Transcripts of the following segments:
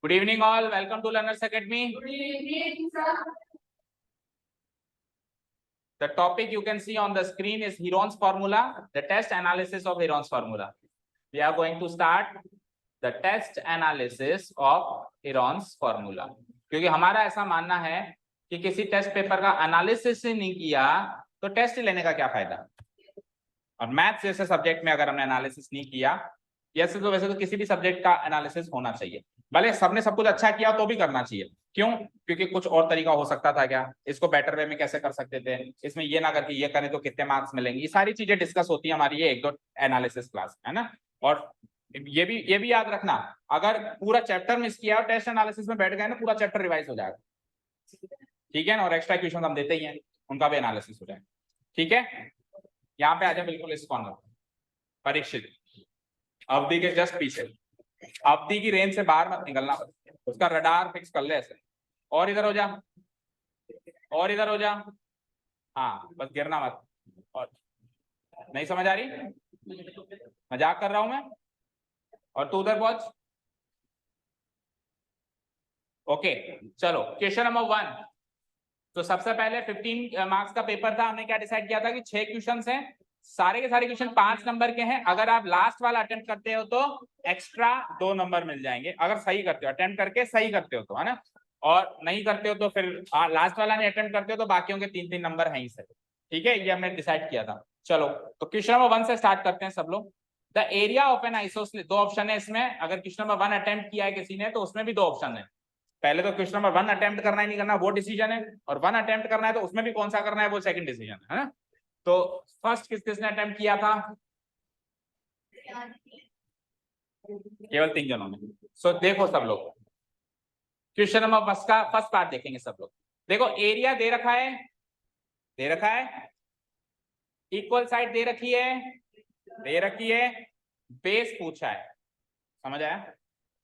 Good evening all. Welcome to Learners Academy. Good evening, sir. The topic you can see on the screen is Heron's formula, the test analysis of Heron's formula. We are going to start the test analysis of Heron's formula. क्योंकि हमारा ऐसा मानना है कि किसी test paper का analysis ही नहीं किया तो टेस्ट लेने का क्या फायदा। और मैथ्स जैसे सब्जेक्ट में अगर हमने एनालिसिस नहीं किया, वैसे तो किसी भी सब्जेक्ट का एनालिसिस होना चाहिए, भले सबने सब कुछ अच्छा किया तो भी करना चाहिए। क्यों? क्योंकि कुछ और तरीका हो सकता था क्या, इसको बेटर वे में कैसे कर सकते थे, इसमें ये ना करके ये करें तो कितने मार्क्स मिलेंगे, ये सारी चीजें डिस्कस होती है हमारी ये एक दो एनालिसिस क्लास है ना। और ये भी याद रखना, अगर पूरा चैप्टर मिस किया और टेस्ट एनालिसिस में बैठ गए ना, पूरा चैप्टर रिवाइज हो जाएगा, ठीक है ना। और एक्स्ट्रा क्वेश्चन हम देते ही हैं, उनका भी एनालिसिस हो जाएगा, ठीक है। यहाँ पे आ जाए बिल्कुल इस कॉर्नर, परीक्षित अवधि के जस्ट पीछे, अवधि की रेंज से बाहर मत निकलना, उसका रडार फिक्स कर ले ऐसे, और इधर हो जा, और इधर हो जा, हाँ बस गिरना मत। और नहीं समझ आ रही, मजाक कर रहा हूं मैं, और तू उधर पहुंच। ओके चलो क्वेश्चन नंबर 1। तो सबसे पहले 15 मार्क्स का पेपर था, हमने क्या डिसाइड किया था कि 6 क्वेश्चन हैं, सारे के सारे क्वेश्चन 5 नंबर के हैं। अगर आप लास्ट वाला अटेम्प्ट करते हो तो एक्स्ट्रा 2 नंबर मिल जाएंगे, अगर सही करते हो, अटेम्प्ट करके सही करते हो तो, है ना। और नहीं करते हो तो फिर लास्ट वाला नहीं अटेम्प्ट करते हो तो बाकियों के 3-3 नंबर हैं ही सही, ठीक है। ये हमने डिसाइड किया था। चलो तो क्वेश्चन नंबर 1 से स्टार्ट करते हैं सब लोग। The area of an isosceles, 2 option है इसमें, अगर क्वेश्चन नंबर 1 अटेम्प्ट किया है किसी ने तो उसमें भी 2 ऑप्शन है। पहले तो क्वेश्चन नंबर 1 अटेम्प्ट करना है नहीं करना वो डिसीजन है, और 1 अटेम्प्ट करना है तो उसमें भी कौन सा करना है वो सेकंड डिसीजन है ना। तो फर्स्ट किसने अटेम्प्ट किया था? केवल 3 जनों ने। सो देखो सब लोग, क्वेश्चन नंबर फर्स्ट पार्ट देखेंगे सब लोग। देखो एरिया दे रखा है, इक्वल साइड दे रखी है, बेस पूछा है, समझ आया।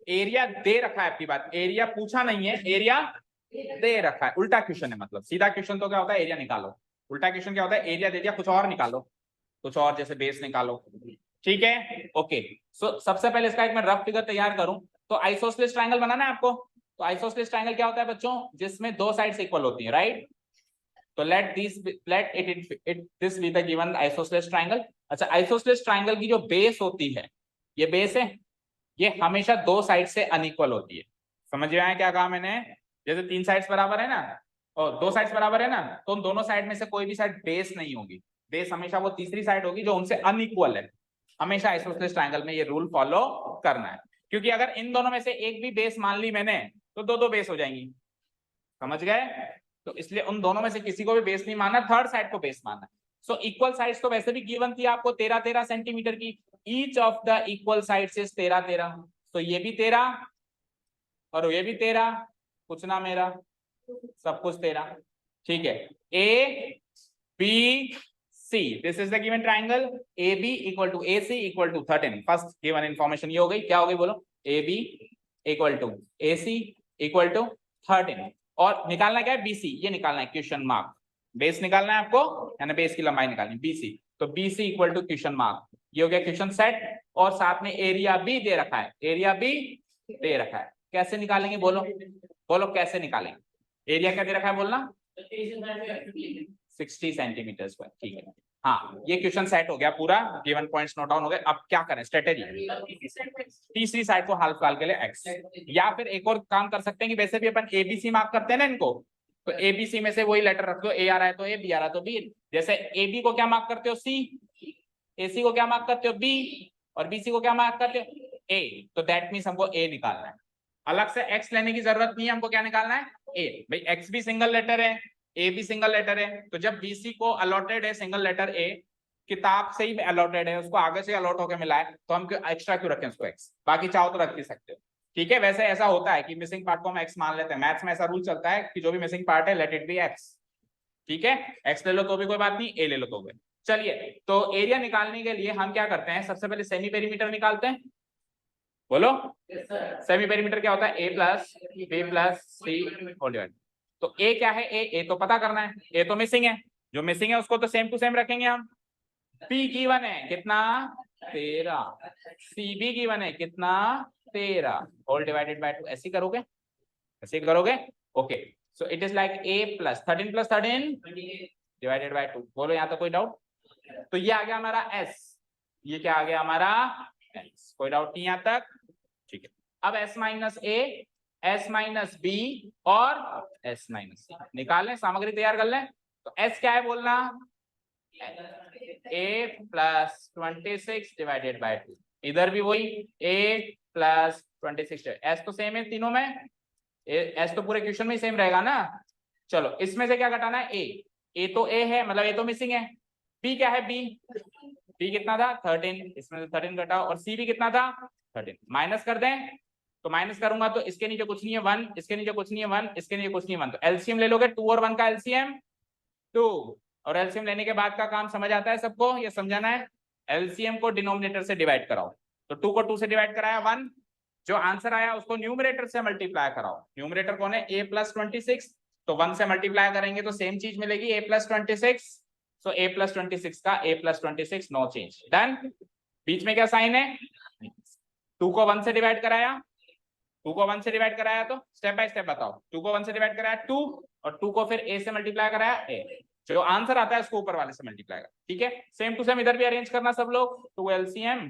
एरिया दे रखा है, आपकी बात, एरिया पूछा नहीं है, एरिया दे रखा है। उल्टा क्वेश्चन है, मतलब सीधा क्वेश्चन तो क्या होता है एरिया निकालो, उल्टा क्वेश्चन क्या होता है एरिया दे दिया कुछ और निकालो, कुछ और जैसे बेस निकालो, ठीक है। ओके सो सबसे पहले इसका एक मैं रफ फिगर तैयार करूं तो आइसोसेलेस ट्रायंगल बनाना है आपको। तो आइसोसेलेस ट्रायंगल क्या होता है बच्चों, जिसमें 2 साइड्स इक्वल होती है, राइट। तो let this be the given isosceles triangle. अच्छा आइसोसेलेस ट्रायंगल की जो बेस होती है, ये बेस है, ये हमेशा 2 साइड से अनइक्वल होती है। समझ में आया क्या कहा मैंने? जैसे 3 साइड्स बराबर है ना और 2 साइड्स बराबर है ना, तो उन दोनों साइड में से कोई भी साइड बेस नहीं होगी, बेस हमेशा वो तीसरी साइड होगी जो उनसे अनइक्वल है। हमेशा आइसोसेलेस ट्रायंगल में ये रूल फॉलो करना है, क्योंकि अगर इन दोनों में से एक भी बेस मान ली मैंने तो 2-2 बेस हो जाएंगी, समझ गए। तो इसलिए उन दोनों में से किसी को भी बेस नहीं मानना, थर्ड साइड को बेस मानना। सो इक्वल साइड्स तो वैसे भी गिवन थी आपको 13-13 सेंटीमीटर की, each of the equal sides is 13-13। तो ये भी 13 और ये भी 13, कुछ ना मेरा, सब कुछ 13, ठीक है। A B C, this is the given triangle, A B equal to A C equal to 13। First given information ये हो गई, क्या हो गई बोलो, A B equal to A C equal to 13। और निकालना क्या है, बीसी, ये निकालना है क्वेश्चन मार्क, बेस निकालना है आपको, यानी बेस की लंबाई निकालनी बीसी। तो BC equal to question mark, ये हो गया क्वेश्चन सेट। और साथ में एरिया भी दे रखा है, एरिया भी दे रखा है। कैसे निकालेंगे बोलो, बोलो कैसे निकालेंगे। एरिया क्या दे रखा है बोलना, 60 सेंटीमीटर स्क्वायर, ठीक है। हाँ ये क्वेश्चन सेट हो गया पूरा, गिवन पॉइंट्स नोट डाउन हो गए। अब क्या करें स्ट्रेटेजी, तीसरी साइड को हाल फिलहाल के लिए एक्स, या फिर एक और काम कर सकते हैं कि वैसे भी अपन एबीसी मार्क करते हैं ना इनको, तो एबीसी में से वही लेटर रख दो, ए आ रहा है तो ए, बी आ रहा है तो बी। जैसे एबी को क्या मार्क करते हो सी, एसी को क्या मार्क करते हो बी, और बीसी को क्या मार्क करते हो ए। तो दैट मीन्स हमको ए निकालना है, अलग से एक्स लेने की जरूरत नहीं है, हमको क्या निकालना है ए। भाई एक्स भी सिंगल लेटर है, ए भी सिंगल लेटर है, तो जब बीसी को अलॉटेड है सिंगल लेटर ए, किताब से ही अलॉटेड है, उसको आगे से अलॉट होकर मिला है, तो हम एक्स्ट्रा क्यों रखें उसको एक्स, बाकी चाहो तो रख ही सकते हो, ठीक है। वैसे ऐसा होता है कि मिसिंग पार्ट को हम एक्स मान लेते हैं, मैथ्स में ऐसा रूल चलता है कि जो भी मिसिंग पार्ट है लेट इट बी एक्स, ठीक है। एक्स ले लो तो भी कोई बात नहीं, ए ले लो तो भी। चलिए तो एरिया निकालने के लिए हम क्या करते हैं, सबसे पहले सेमी पेरीमीटर निकालते हैं, बोलो। सेमी पेरीमीटर क्या होता है, A plus B plus C whole divide. तो ए क्या है, ए तो पता करना है, ए तो मिसिंग है, जो मिसिंग है उसको तो सेम टू सेम रखेंगे हम। पी गिवन है कितना 13, सी भी गिवन है कितना 13 होल डिवाइडेड बाय 2, ऐसे करोगे, ऐसे करोगे। Okay, so it is like a plus 13 divided by 2। बोलो यहाँ तो कोई डाउट? तो ये आ गया हमारा s, ये क्या आ गया हमारा s, कोई डाउट नहीं यहाँ तक? ठीक है, अब s minus a, s minus b और s माइनस c निकाल लें, सामग्री तैयार कर लें। तो s क्या है बोलना, a प्लस 26 डिवाइडेड बाय 2, इधर भी वही a प्लस 26, s तो सेम है तीनों में, एस तो पूरे क्वेश्चन में सेम रहेगा ना। चलो इसमें से क्या घटाना है, ए तो ए है, मतलब ए तो मिसिंग है। बी क्या है, बी कितना था 13, इसमें से 13 घटाओ, और सी भी कितना था 13, माइनस कर दें। तो माइनस करूंगा तो इसके नीचे कुछ नहीं है 1, इसके नीचे कुछ नहीं है 1, इसके नीचे कुछ नहीं है 1, तो एलसीएम ले लोगे 2 और 1 का एलसीएम 2, और एलसीएम लेने के बाद का काम समझ आता है सबको, ये समझाना है। एलसीएम को डिनोमिनेटर से डिवाइड कराओ, तो 2 को 2 से डिवाइड कराया 1, जो आंसर आया उसको न्यूमरेटर से मल्टीप्लाई कराओ। न्यूमरेटर कौन है, a प्लस 26, तो 1 से मल्टीप्लाई करेंगे तो सेम चीज मिलेगी a plus 26, so a plus 26 का a plus 26 no change, done. बीच में क्या साइन है, 2 को 1 से डिवाइड कराया, 2 को 1 से डिवाइड कराया, तो स्टेप बाय स्टेप बताओ। 2 को 1 से डिवाइड कराया 2, और 2 को फिर a से मल्टीप्लाई कराया a, जो आंसर आता है उसको ऊपर वाले से मल्टीप्लाई करा, ठीक है। सेम टू सेम इधर भी अरेंज करना सब लोग, 2 LCM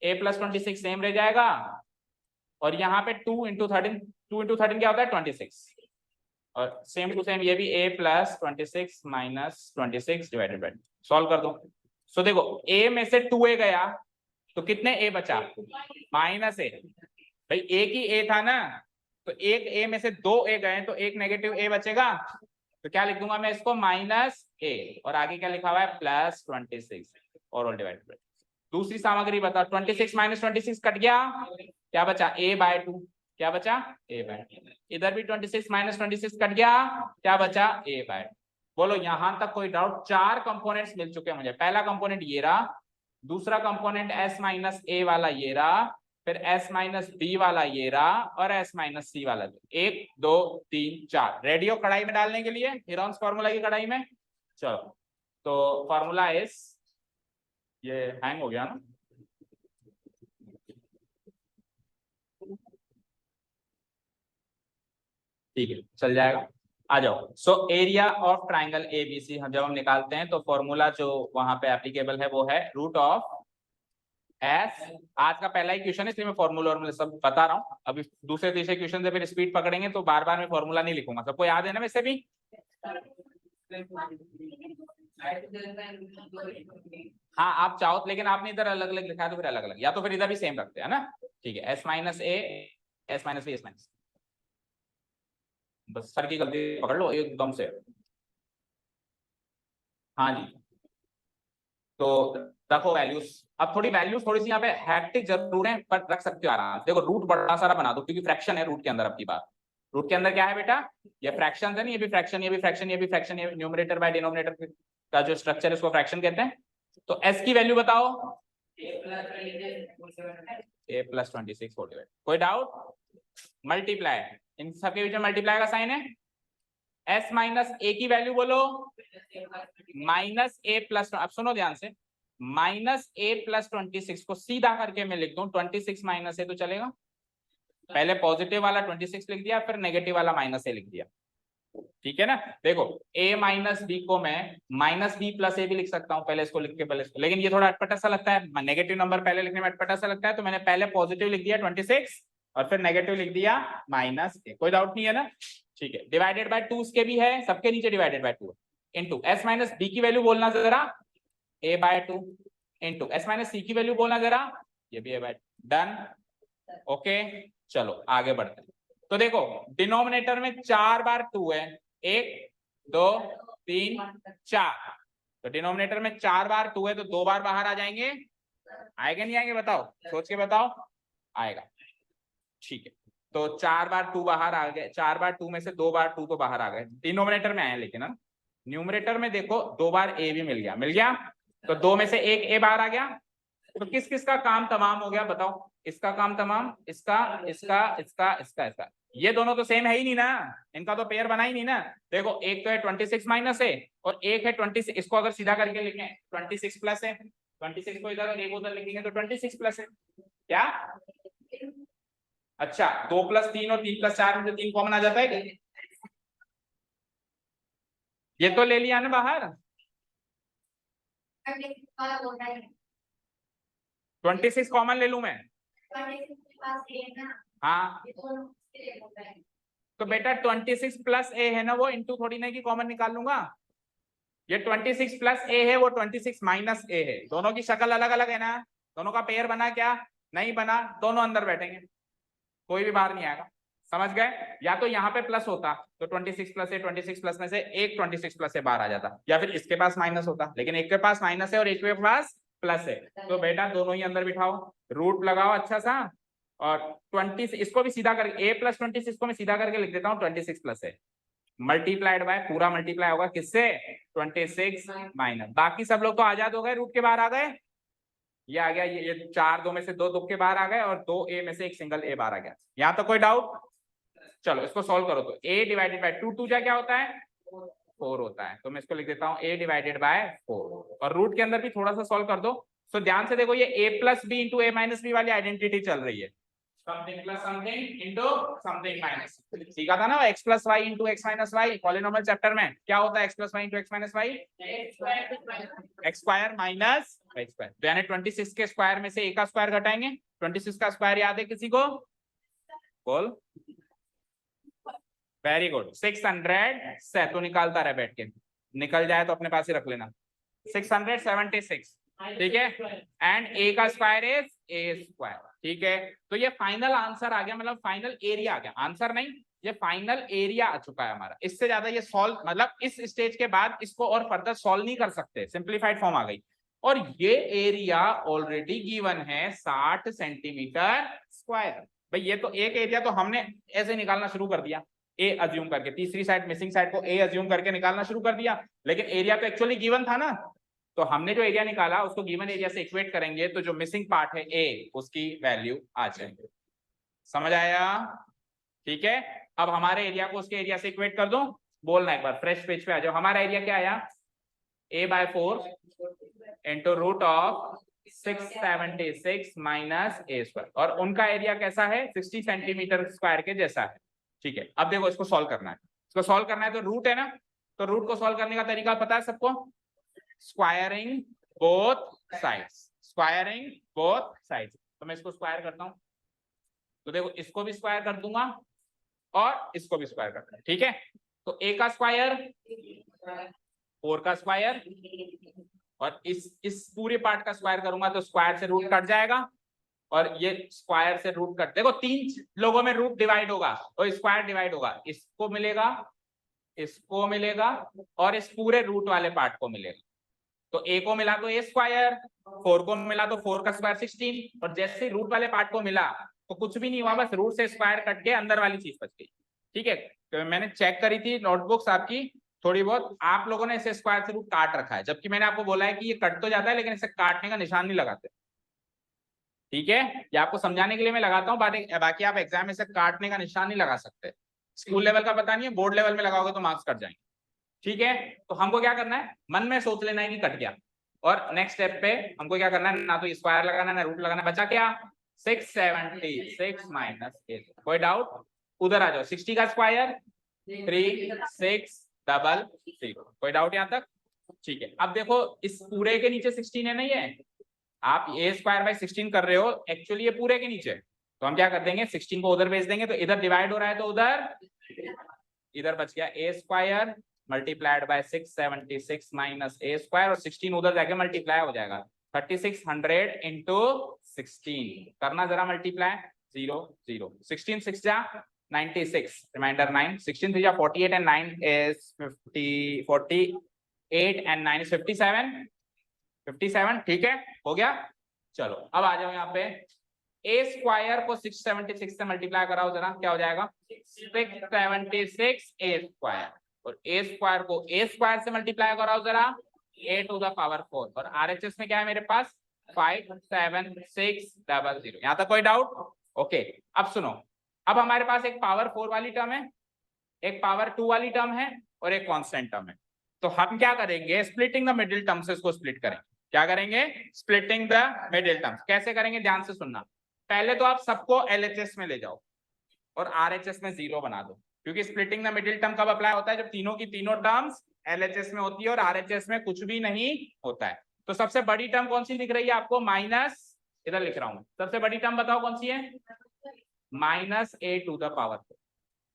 a प्लस 26 सेम रह जाएगा, और यहाँ पे 2 इंटू 13, 2 इंटू 13 क्या होता है 26, और सेम टू सेम ये भी a plus 26 minus 26 divided by, solve कर दो। सो देखो a में से 2a गया तो कितने a बचा, माइनस a, भाई एक ही a था ना, तो एक a में से 2 a गए तो एक नेगेटिव a बचेगा, तो क्या लिख दूंगा मैं इसको माइनस a, और आगे क्या लिखा हुआ है प्लस 26 और ऑल डिवाइडेड बाय। दूसरी सामग्री बताओ, 26 माइनस 26 कट गया, क्या बचा a बाय 2, क्या बचा a बाय 2, इधर भी 26 माइनस 26 कट गया, क्या बचा a बाय 2। बोलो यहां तक कोई डाउट? 4 कंपोनेंट्स मिल चुके हैं मुझे, पहला कंपोनेंट ये रहा, दूसरा कंपोनेंट s माइनस a वाला ये रहा, फिर s माइनस b वाला ये रहा, और s माइनस c वाला, 1 2 3 4 रेडी हो कढ़ाई में डालने के लिए, हेरॉन्स फार्मूला की कढ़ाई में। चलो तो फार्मूला इज, ये हैंग हो गया ना, ठीक है चल जाएगा, आ जाओ। So area of triangle ABC हम जब हम निकालते हैं तो फॉर्मूला जो वहां पे एप्लीकेबल है वो है रूट ऑफ एस। आज का पहला ही क्वेश्चन है इसलिए मैं फॉर्मूला और सब बता रहा हूँ, अभी दूसरे तीसरे क्वेश्चन से फिर स्पीड पकड़ेंगे तो बार बार मैं फॉर्मूला नहीं लिखूंगा, सबको याद है ना वैसे भी। हाँ आप चाहो, लेकिन आपने इधर अलग अलग लिखा है तो फिर अलग अलग, या तो फिर इधर भी सेम रखते हैं ना, ठीक है। S minus A, S minus B, S minus, बस सर की गलती पकड़ लो एकदम से। हाँ जी, तो रखो वैल्यूज, अब थोड़ी वैल्यूज थोड़ी सी यहाँ पे हैक्टिक जरूर है पर रख सकते हो आराम। देखो रूट बड़ा सारा बना दो क्योंकि फ्रैक्शन है रूट के अंदर, आपकी बात रूट के अंदर क्या है बेटा, ये फ्रैक्शन है ना, ये भी फ्रैक्शन, ये भी फ्रैक्शन, ये भी फ्रैक्शन, ये न्यूमरेटर बाय डिनोमिनेटर का जो स्ट्रक्चर है उसको फ्रैक्शन कहते हैं। तो एस की वैल्यू बताओ, a प्लस 26 कोई डाउट? मल्टीप्लाई, इन सबके बीच में मल्टीप्लाई का साइन है। s माइनस ए की वैल्यू बोलो, माइनस ए प्लस, अब सुनो ध्यान से, माइनस ए प्लस 26 को सीधा करके मैं लिख दूं 26 माइनस ए तो चलेगा, पहले पॉजिटिव वाला 26 लिख दिया फिर नेगेटिव वाला माइनस ए लिख दिया, ठीक है ना। देखो a माइनस बी को मैं माइनस बी प्लस ए भी लिख सकता हूँ, पहले इसको लिख के पहले इसको, लेकिन ये थोड़ा अटपटा सा लगता है, नेगेटिव नंबर पहले लिखने में अटपटा सा लगता है, तो मैंने पहले पॉजिटिव लिख दिया 26 और फिर नेगेटिव लिख दिया माइनस ए, कोई डाउट नहीं है ना, ठीक है। डिवाइडेड बाय 2 के भी है, सबके नीचे divided by 2 into S minus B की वैल्यू बोलना जरा a by 2 into S minus C की वैल्यू बोलना जरा, ये भी a बाय, डन। ओके चलो आगे बढ़ते हैं। तो देखो डिनोमिनेटर में 4 बार 2 है, 1 2 3 4, तो डिनोमिनेटर में 4 बार 2 है तो 2 बार बाहर आ जाएंगे, आएगा नहीं आएंगे बताओ, सोच के बताओ, आएगा, ठीक है। तो 4 बार 2 बाहर आ गए, 4 बार 2 में से 2 बार 2 तो बाहर आ गए, डिनोमिनेटर में आए, लेकिन ना न्यूमरेटर में देखो 2 बार a भी मिल गया, मिल गया, तो 2 में से एक a बाहर आ गया, तो किस किस का काम तमाम हो गया बताओ, इसका काम तमाम, इसका इसका इसका इसका इसका, ये दोनों तो सेम है ही नहीं ना, इनका तो पेयर बना ही नहीं ना। देखो एक तो है 26 माइनस है और एक है 26, इसको अगर सीधा करके लिखें 26 प्लस है, 26 को इधर और एक उधर लिखेंगे तो 26 प्लस है, क्या अच्छा 2 + 3 और 3 + 4 में 3 कॉमन आ जाता है क्या? ये तो ले लिया ना बाहर। 26 कॉमन ले लूं मैं? हाँ तो बेटा 26 + a है ना, वो इंटू थोड़ी ना कि कॉमन निकाल लूंगा। ये 26 + a है, वो 26 - a है। दोनों की शक्ल अलग अलग है ना, दोनों का पेयर बना क्या? नहीं बना। दोनों अंदर बैठेंगे, कोई भी बाहर नहीं आएगा। समझ गए? या तो यहाँ पे प्लस होता तो 26 + a, 26 प्लस में से एक 26 + a बाहर आ जाता, या फिर इसके पास माइनस होता, लेकिन एक के पास माइनस है और एक के पास प्लस है, तो बेटा दोनों ही अंदर बिठाओ, रूट लगाओ अच्छा सा, और 20 इसको भी सीधा करके a + 26 को मैं सीधा करके लिख देता हूँ 26 + a मल्टीप्लाइड बाय, पूरा मल्टीप्लाई होगा किससे? 26 माइनस, बाकी सब लोग तो आजाद हो गए, रूट के बाहर आ गए। ये आ गया, ये 4 2 में से 2 तुक के बाहर आ गए, और 2 a में से एक सिंगल a बाहर आ गया। यहाँ तो कोई डाउट? चलो इसको सॉल्व करो, तो a डिवाइडेड बाय 2 2 जा क्या होता है? 4 होता है, तो मैं इसको लिख देता हूँ a डिवाइडेड बाय 4, और रूट के अंदर भी थोड़ा सा सॉल्व कर दो। तो ध्यान से देखो, ये a + b * a - b वाली आइडेंटिटी चल रही है, something plus something into something minus. सीखा था ना x + y * x - y polynomial chapter में, क्या होता है x + y * x - y? x square minus y square. तो यानी 26 के स्क्वायर में से a का स्क्वायर घटाएंगे। 26 का स्क्वायर याद है किसी को? बोल। वेरी गुड, 600 से तो निकालता रहे बैठ के, निकल जाए तो अपने पास ही रख लेना। 676, ठीक है, एंड a का स्क्वायर इज a स्क्वायर, ठीक है। तो ये फाइनल आंसर आ गया, मतलब फाइनल एरिया आ गया, आंसर नहीं, ये फाइनल एरिया आ चुका है हमारा। इससे ज्यादा ये सॉल्व, मतलब इस स्टेज के बाद इसको और फर्दर सॉल्व नहीं कर सकते, सिंप्लीफाइड फॉर्म आ गई। और ये एरिया ऑलरेडी गिवन है 60 सेंटीमीटर स्क्वायर। भाई ये तो एक एरिया तो हमने ऐसे निकालना शुरू कर दिया, ए अज्यूम करके, तीसरी साइड मिसिंग साइड को ए अज्यूम करके निकालना शुरू कर दिया, लेकिन एरिया तो एक्चुअली गिवन था ना, तो हमने जो एरिया निकाला उसको गिवन एरिया से इक्वेट करेंगे, तो जो मिसिंग पार्ट है ए, उसकी वैल्यू आ जाएगी। समझ आया? ठीक है, अब हमारे एरिया को उसके एरिया से इक्वेट कर दो। बोलना एक बार, फ्रेश पेज पे आ जाओ। हमारा एरिया क्या आया? a/4 into root of 676 minus a square, और उनका एरिया कैसा है? 60 सेंटीमीटर स्क्वायर के जैसा है। ठीक है, अब देखो इसको सॉल्व करना है, इसको सॉल्व करना है तो रूट है ना, तो रूट को सॉल्व करने का तरीका पता है सबको? Squaring both sides, squaring both sides. तो मैं इसको स्क्वायर करता हूं, तो देखो इसको भी स्क्वायर कर दूंगा और इसको भी स्क्वायर करता हूं, ठीक है। तो a का स्क्वायर 4 का स्क्वायर, और इस पूरे पार्ट का स्क्वायर करूंगा तो स्क्वायर से रूट कट जाएगा, और ये स्क्वायर से रूट कट, देखो 3 लोगों में रूट डिवाइड होगा और स्क्वायर डिवाइड होगा, इसको मिलेगा, इसको मिलेगा, और इस पूरे रूट वाले पार्ट को मिलेगा। तो a को मिला तो a स्क्वायर, 4 को मिला तो 4 का स्क्वायर 16, और जैसे रूट वाले पार्ट को मिला तो कुछ भी नहीं हुआ, बस रूट से स्क्वायर कट के अंदर वाली चीज बच गई। ठीक है, तो मैंने चेक करी थी नोटबुक्स आपकी थोड़ी बहुत, आप लोगों ने इसे स्क्वायर से रूट काट रखा है, जबकि मैंने आपको बोला है कि ये कट तो जाता है लेकिन इसे काटने का निशान नहीं लगाते। ठीक है, ये आपको समझाने के लिए मैं लगाता हूँ, बाकी आप एग्जाम में से काटने का निशान नहीं लगा सकते। स्कूल लेवल का पता नहीं है, बोर्ड लेवल में लगाओगे तो मार्क्स कट जाएंगे। ठीक है, तो हमको क्या करना है, मन में सोच लेना है कि कट गया, और नेक्स्ट स्टेप पे हमको क्या करना है, ना तो स्क्वायर लगाना ना रूट लगाना, बचा क्या? 676 माइनस 8। कोई डाउट? उधर आ जाओ, 60 का स्क्वायर 3600। कोई डाउट यहाँ तक? ठीक है, अब देखो इस पूरे के नीचे 16 है, नहीं है? आप a² / 16 कर रहे हो, एक्चुअली ये पूरे के नीचे, तो हम क्या कर देंगे, 16 को उधर भेज देंगे, तो इधर डिवाइड हो रहा है तो उधर, इधर बच गया a² multiplied by 676 minus a square, और 16 उधर जाके मल्टीप्लाई हो जाएगा, 3600 इंटू 16, करना जरा मल्टीप्लाई, 0 0, 16 6 जा 96, रिमाइंडर 9, 16 3 जा 48 एंड 9 is 50, 48 एंड 9 is 57, ठीक है, हो गया। चलो अब आ जाओ यहाँ पे, a स्क्वायर को 676 से मल्टीप्लाई कराओ जरा, क्या हो जाएगा? 676 a स्क्वायर, और a स्क्वायर को a स्क्वायर से मल्टीप्लाई कराओ जरा, a टू द पावर 4, और RHS में क्या है मेरे पास? 57600। यहाँ तक कोई डाउट? ओके, अब सुनो, अब हमारे पास एक पावर 4 वाली टर्म है, एक पावर 2 वाली टर्म है, और एक कांस्टेंट टर्म है। तो हम क्या करेंगे, स्प्लिटिंग द मिडिल टर्म से इसको स्प्लिट करेंगे। क्या करेंगे? Splitting the middle terms. कैसे करेंगे, ध्यान से सुनना। पहले तो आप सबको LHS में ले जाओ, और आरएचएस में 0 बना दो, क्योंकि स्प्लिटिंग द मिडिल टर्म कब अप्लाई होता है, जब तीनों की तीनों टर्म्स एलएचएस में होती है और आरएचएस में कुछ भी नहीं होता है। तो सबसे बड़ी टर्म कौन सी दिख रही है आपको, माइनस, इधर लिख रहा हूं, सबसे बड़ी टर्म बताओ कौन सी है, minus A to the power 4।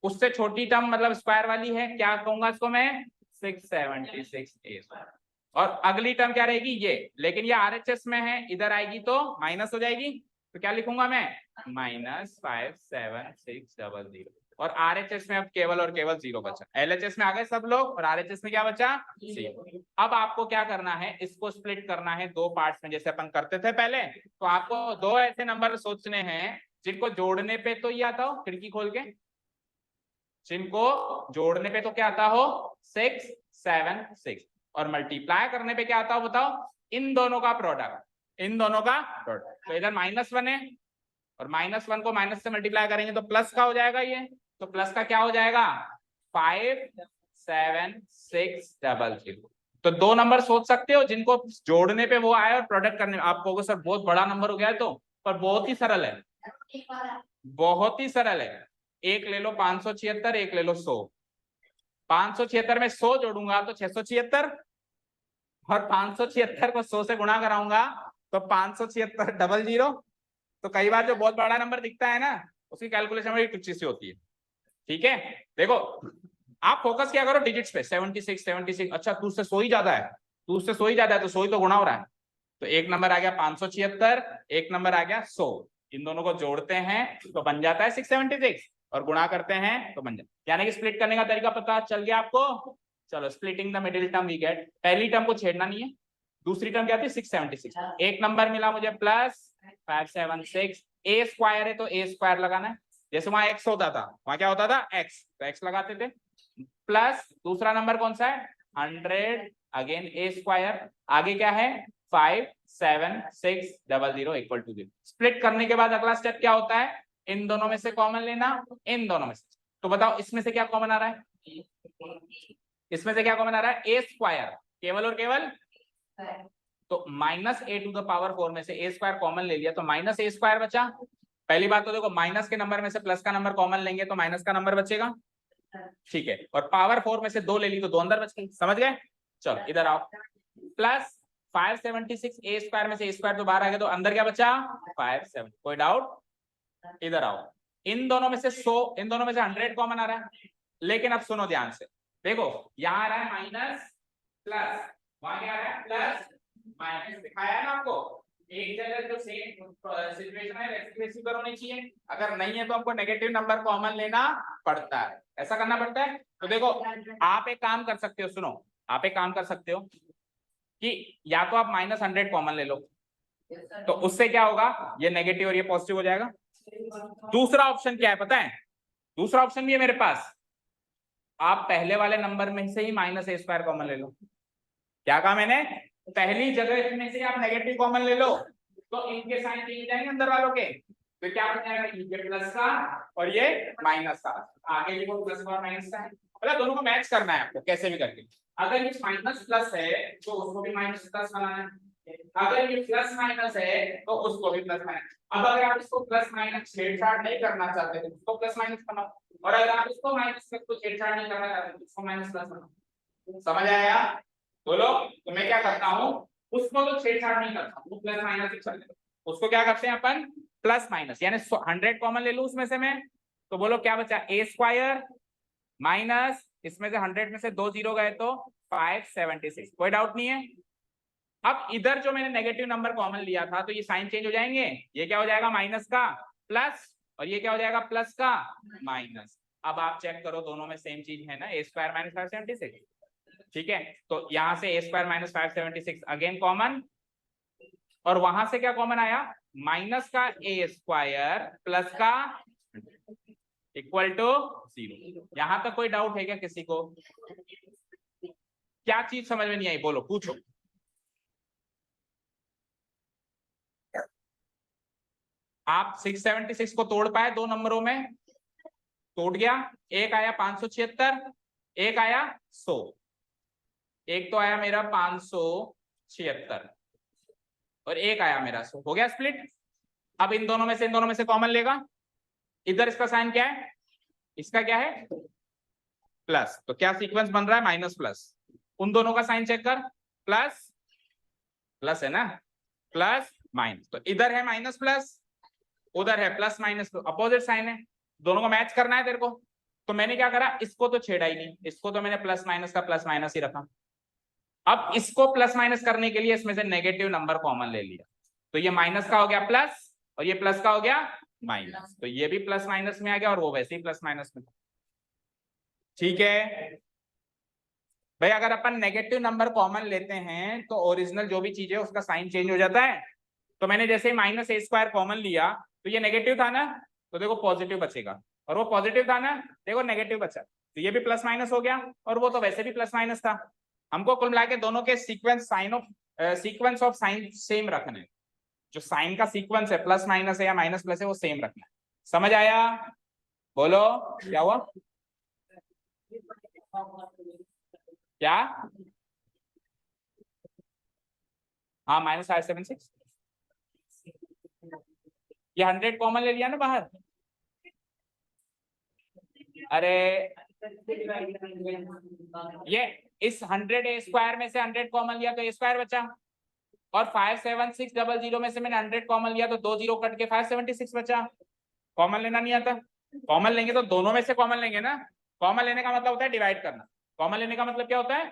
उससे छोटी टर्म मतलब स्क्वायर वाली है, क्या कहूंगा इसको मैं, 676a। और अगली टर्म क्या रहेगी ये, लेकिन ये आरएचएस में है, इधर आएगी तो माइनस हो जाएगी, तो क्या लिखूंगा मैं, -5760। और आरएचएस में अब केवल और केवल 0 बचा, एलएचएस में आ गए सब लोग और आरएचएस में क्या बचा, 0। अब आपको क्या करना है, इसको स्प्लिट करना है दो पार्ट्स में, जैसे अपन करते थे पहले। तो आपको दो ऐसे नंबर सोचने हैं जिनको जोड़ने पे तो ये आता हो, खिड़की खोल के, जिनको जोड़ने पे तो क्या आता हो, 676, और मल्टीप्लाई करने पे क्या आता हो बताओ, इन दोनों का प्रोडक्ट, इन दोनों का प्रोडक्ट। तो इधर -1 है और -1 को माइनस से मल्टीप्लाई करेंगे तो प्लस का हो जाएगा ये, तो प्लस का क्या हो जाएगा, 57600। तो दो नंबर सोच सकते हो जिनको जोड़ने पे वो आए और प्रोडक्ट करने, आपको सर बहुत बड़ा नंबर हो गया है, तो पर बहुत ही सरल है, बहुत ही सरल है। एक ले लो 576, एक ले लो 100। 576 में 100 जोड़ूंगा तो 676, और 576 को 100 से गुणा कराऊंगा तो 576 डबल 0। तो कई बार जो बहुत बड़ा नंबर दिखता है ना, उसकी कैलकुलेशन बड़ी टुच्ची सी होती है। ठीक है, देखो आप फोकस क्या करो डिजिट्स पे, 76 76। अच्छा तू उससे 100 ही ज्यादा है, तू उससे 100 ही ज्यादा है, तो 100 ही तो गुणा हो रहा है। तो एक नंबर आ गया 576, एक नंबर आ गया 100। इन दोनों को जोड़ते हैं तो बन जाता है 676, और गुणा करते हैं तो बन जाता है। यानी कि स्प्लिट करने का तरीका पता चल गया आपको। चलो, splitting the middle term we get, पहली टर्म को छेड़ना नहीं है, दूसरी टर्म क्या थी 676। एक नंबर मिला मुझे प्लस 576, ए स्क्वायर है तो ए स्क्वायर लगाना है, जैसे वहां x होता था वहां क्या होता था x, तो x लगाते थे। प्लस दूसरा नंबर कौन सा है 100, अगेन ए स्क्वायर, आगे क्या है 57600 इक्वल टू 0। स्प्लिट करने के बाद अगला स्टेप क्या होता है, इन दोनों में से कॉमन लेना, इन दोनों में से। तो बताओ इसमें से क्या कॉमन आ रहा है, इसमें से क्या कॉमन आ रहा है, ए स्क्वायर, केवल और केवल। तो -a टू द पावर 4 में से ए स्क्वायर कॉमन ले लिया तो -a स्क्वायर बचा। पहली बात तो देखो, माइनस के नंबर में से प्लस का नंबर कॉमन लेंगे तो माइनस का नंबर बचेगा, ठीक है। और पावर 4 में से 2 ले ली तो 2 अंदर बच गई, समझ गए। चलो इधर आओ, प्लस 576 ए स्क्वायर में से ए स्क्वायर तो बाहर आ गया, तो अंदर क्या बचा 57। कोई डाउट, इधर आओ, इन दोनों में से 100, इन दोनों में से 100 कॉमन आ रहा है। लेकिन अब सुनो ध्यान से, देखो यहाँ आ रहा है माइनस प्लस, वहां क्या आ रहा है प्लस माइनस, दिखाया ना आपको। एक जगह जो सेम सिचुएशन है वैसी वैसी पर होनी चाहिए, अगर नहीं है तो हमको नेगेटिव नंबर कॉमन लेना पड़ता है, ऐसा करना पड़ता है। तो देखो आप एक काम कर सकते हो, सुनो आप एक काम कर सकते हो कि या तो आप -100 कॉमन ले लो, तो उससे क्या होगा, ये नेगेटिव और ये पॉजिटिव हो जाएगा। दूसरा ऑप्शन क्या है पता है, दूसरा ऑप्शन भी है मेरे पास, आप पहले वाले नंबर में से ही -a स्क्वायर कॉमन ले लो। क्या कहा मैंने, पहली जगह इसमें से आप नेगेटिव कॉमन ले लो तो इनके साइन चेंज जाएंगे अंदर वालों के, तो क्या बन जाएगा, ये प्लस का और ये माइनस का, आगे लिखो प्लस और माइनस का है, मतलब दोनों को मैच करना है आपको कैसे भी करके। अगर ये माइनस प्लस है तो उसको भी माइनस प्लस बनाना है, अगर ये प्लस माइनस है तो उसको भी प्लस माइनस। अब अगर आप इसको प्लस माइनस छेड़छाड़ नहीं करना चाहते तो उसको प्लस माइनस बनाओ, और अगर आप इसको माइनस प्लस को छेड़छाड़ नहीं करना चाहते तो उसको माइनस प्लस बनाओ। समझ आया, बोलो। तो मैं क्या करता हूँ, उसको तो छेड़छाड़ नहीं करता, वो प्लस माइनस ही चल, उसको क्या करते हैं अपन प्लस माइनस, यानी 100 कॉमन ले लूं उसमें से मैं, तो बोलो क्या बचा ए स्क्वायर माइनस इसमें से 100 में से 2 0 गए तो 576। कोई डाउट नहीं है। अब इधर जो मैंने नेगेटिव नंबर कॉमन लिया था तो ये साइन चेंज हो जाएंगे, ये क्या हो जाएगा माइनस का प्लस, और ये क्या हो जाएगा प्लस का माइनस। अब आप चेक करो दोनों में सेम चीज है ना, ए स्क्वायर माइनस 576, ठीक है। तो यहां से ए स्क्वायर माइनस 576 अगेन कॉमन, और वहां से क्या कॉमन आया माइनस का ए स्क्वायर प्लस का इक्वल टू 0। यहां तक कोई डाउट है क्या किसी को, क्या चीज समझ में नहीं आई, बोलो पूछो। आप 676 को तोड़ पाए दो नंबरों में, तोड़ गया, एक आया 576, एक आया 100, एक तो आया मेरा 576 और एक आया मेरा 100, हो गया स्प्लिट। अब इन दोनों में से कॉमन लेगा, इधर इसका साइन क्या है, इसका क्या है प्लस, तो क्या सीक्वेंस बन रहा है माइनस प्लस। उन दोनों का साइन चेक कर, प्लस प्लस है ना, प्लस माइनस, तो इधर है माइनस प्लस, उधर है प्लस माइनस, तो अपोजिट साइन है, दोनों को मैच करना है तेरे को। तो मैंने क्या करा, इसको तो छेड़ा ही नहीं, इसको तो मैंने प्लस माइनस का प्लस माइनस ही रखा। अब इसको प्लस माइनस करने के लिए इसमें से नेगेटिव नंबर कॉमन ले लिया, तो ये माइनस का हो गया प्लस और ये प्लस का हो गया माइनस, तो ये भी प्लस माइनस में आ गया और वो वैसे ही प्लस माइनस में। ठीक है भाई, अगर अपन नेगेटिव नंबर कॉमन लेते हैं तो ओरिजिनल जो भी चीज है उसका साइन चेंज हो जाता है। तो मैंने जैसे ही माइनस ए स्क्वायर कॉमन लिया तो ये नेगेटिव था ना, तो देखो पॉजिटिव बचेगा, और वो पॉजिटिव था ना, देखो नेगेटिव बचा, तो ये भी प्लस माइनस हो गया और वो तो वैसे भी प्लस माइनस था। हमको कुल मिला के दोनों के सीक्वेंस ऑफ साइन सेम रखना है, जो साइन का सीक्वेंस है प्लस माइनस है या माइनस प्लस है वो सेम रखना है। समझ आया, बोलो क्या हुआ, क्या, हाँ -576, ये 100 कॉमन ले लिया ना बाहर, अरे ये इस 100 ए स्क्वायर में से 100 कॉमन लिया तो ए स्क्वायर बचा, और 57600 में से मैंने 100 कॉमन लिया तो 2 जीरो कट के 576 बचा। कॉमन लेना नहीं आता, कॉमन लेंगे तो दोनों में से कॉमन लेंगे ना, कॉमन लेने का मतलब होता है डिवाइड करना, कॉमन लेने का मतलब क्या होता है,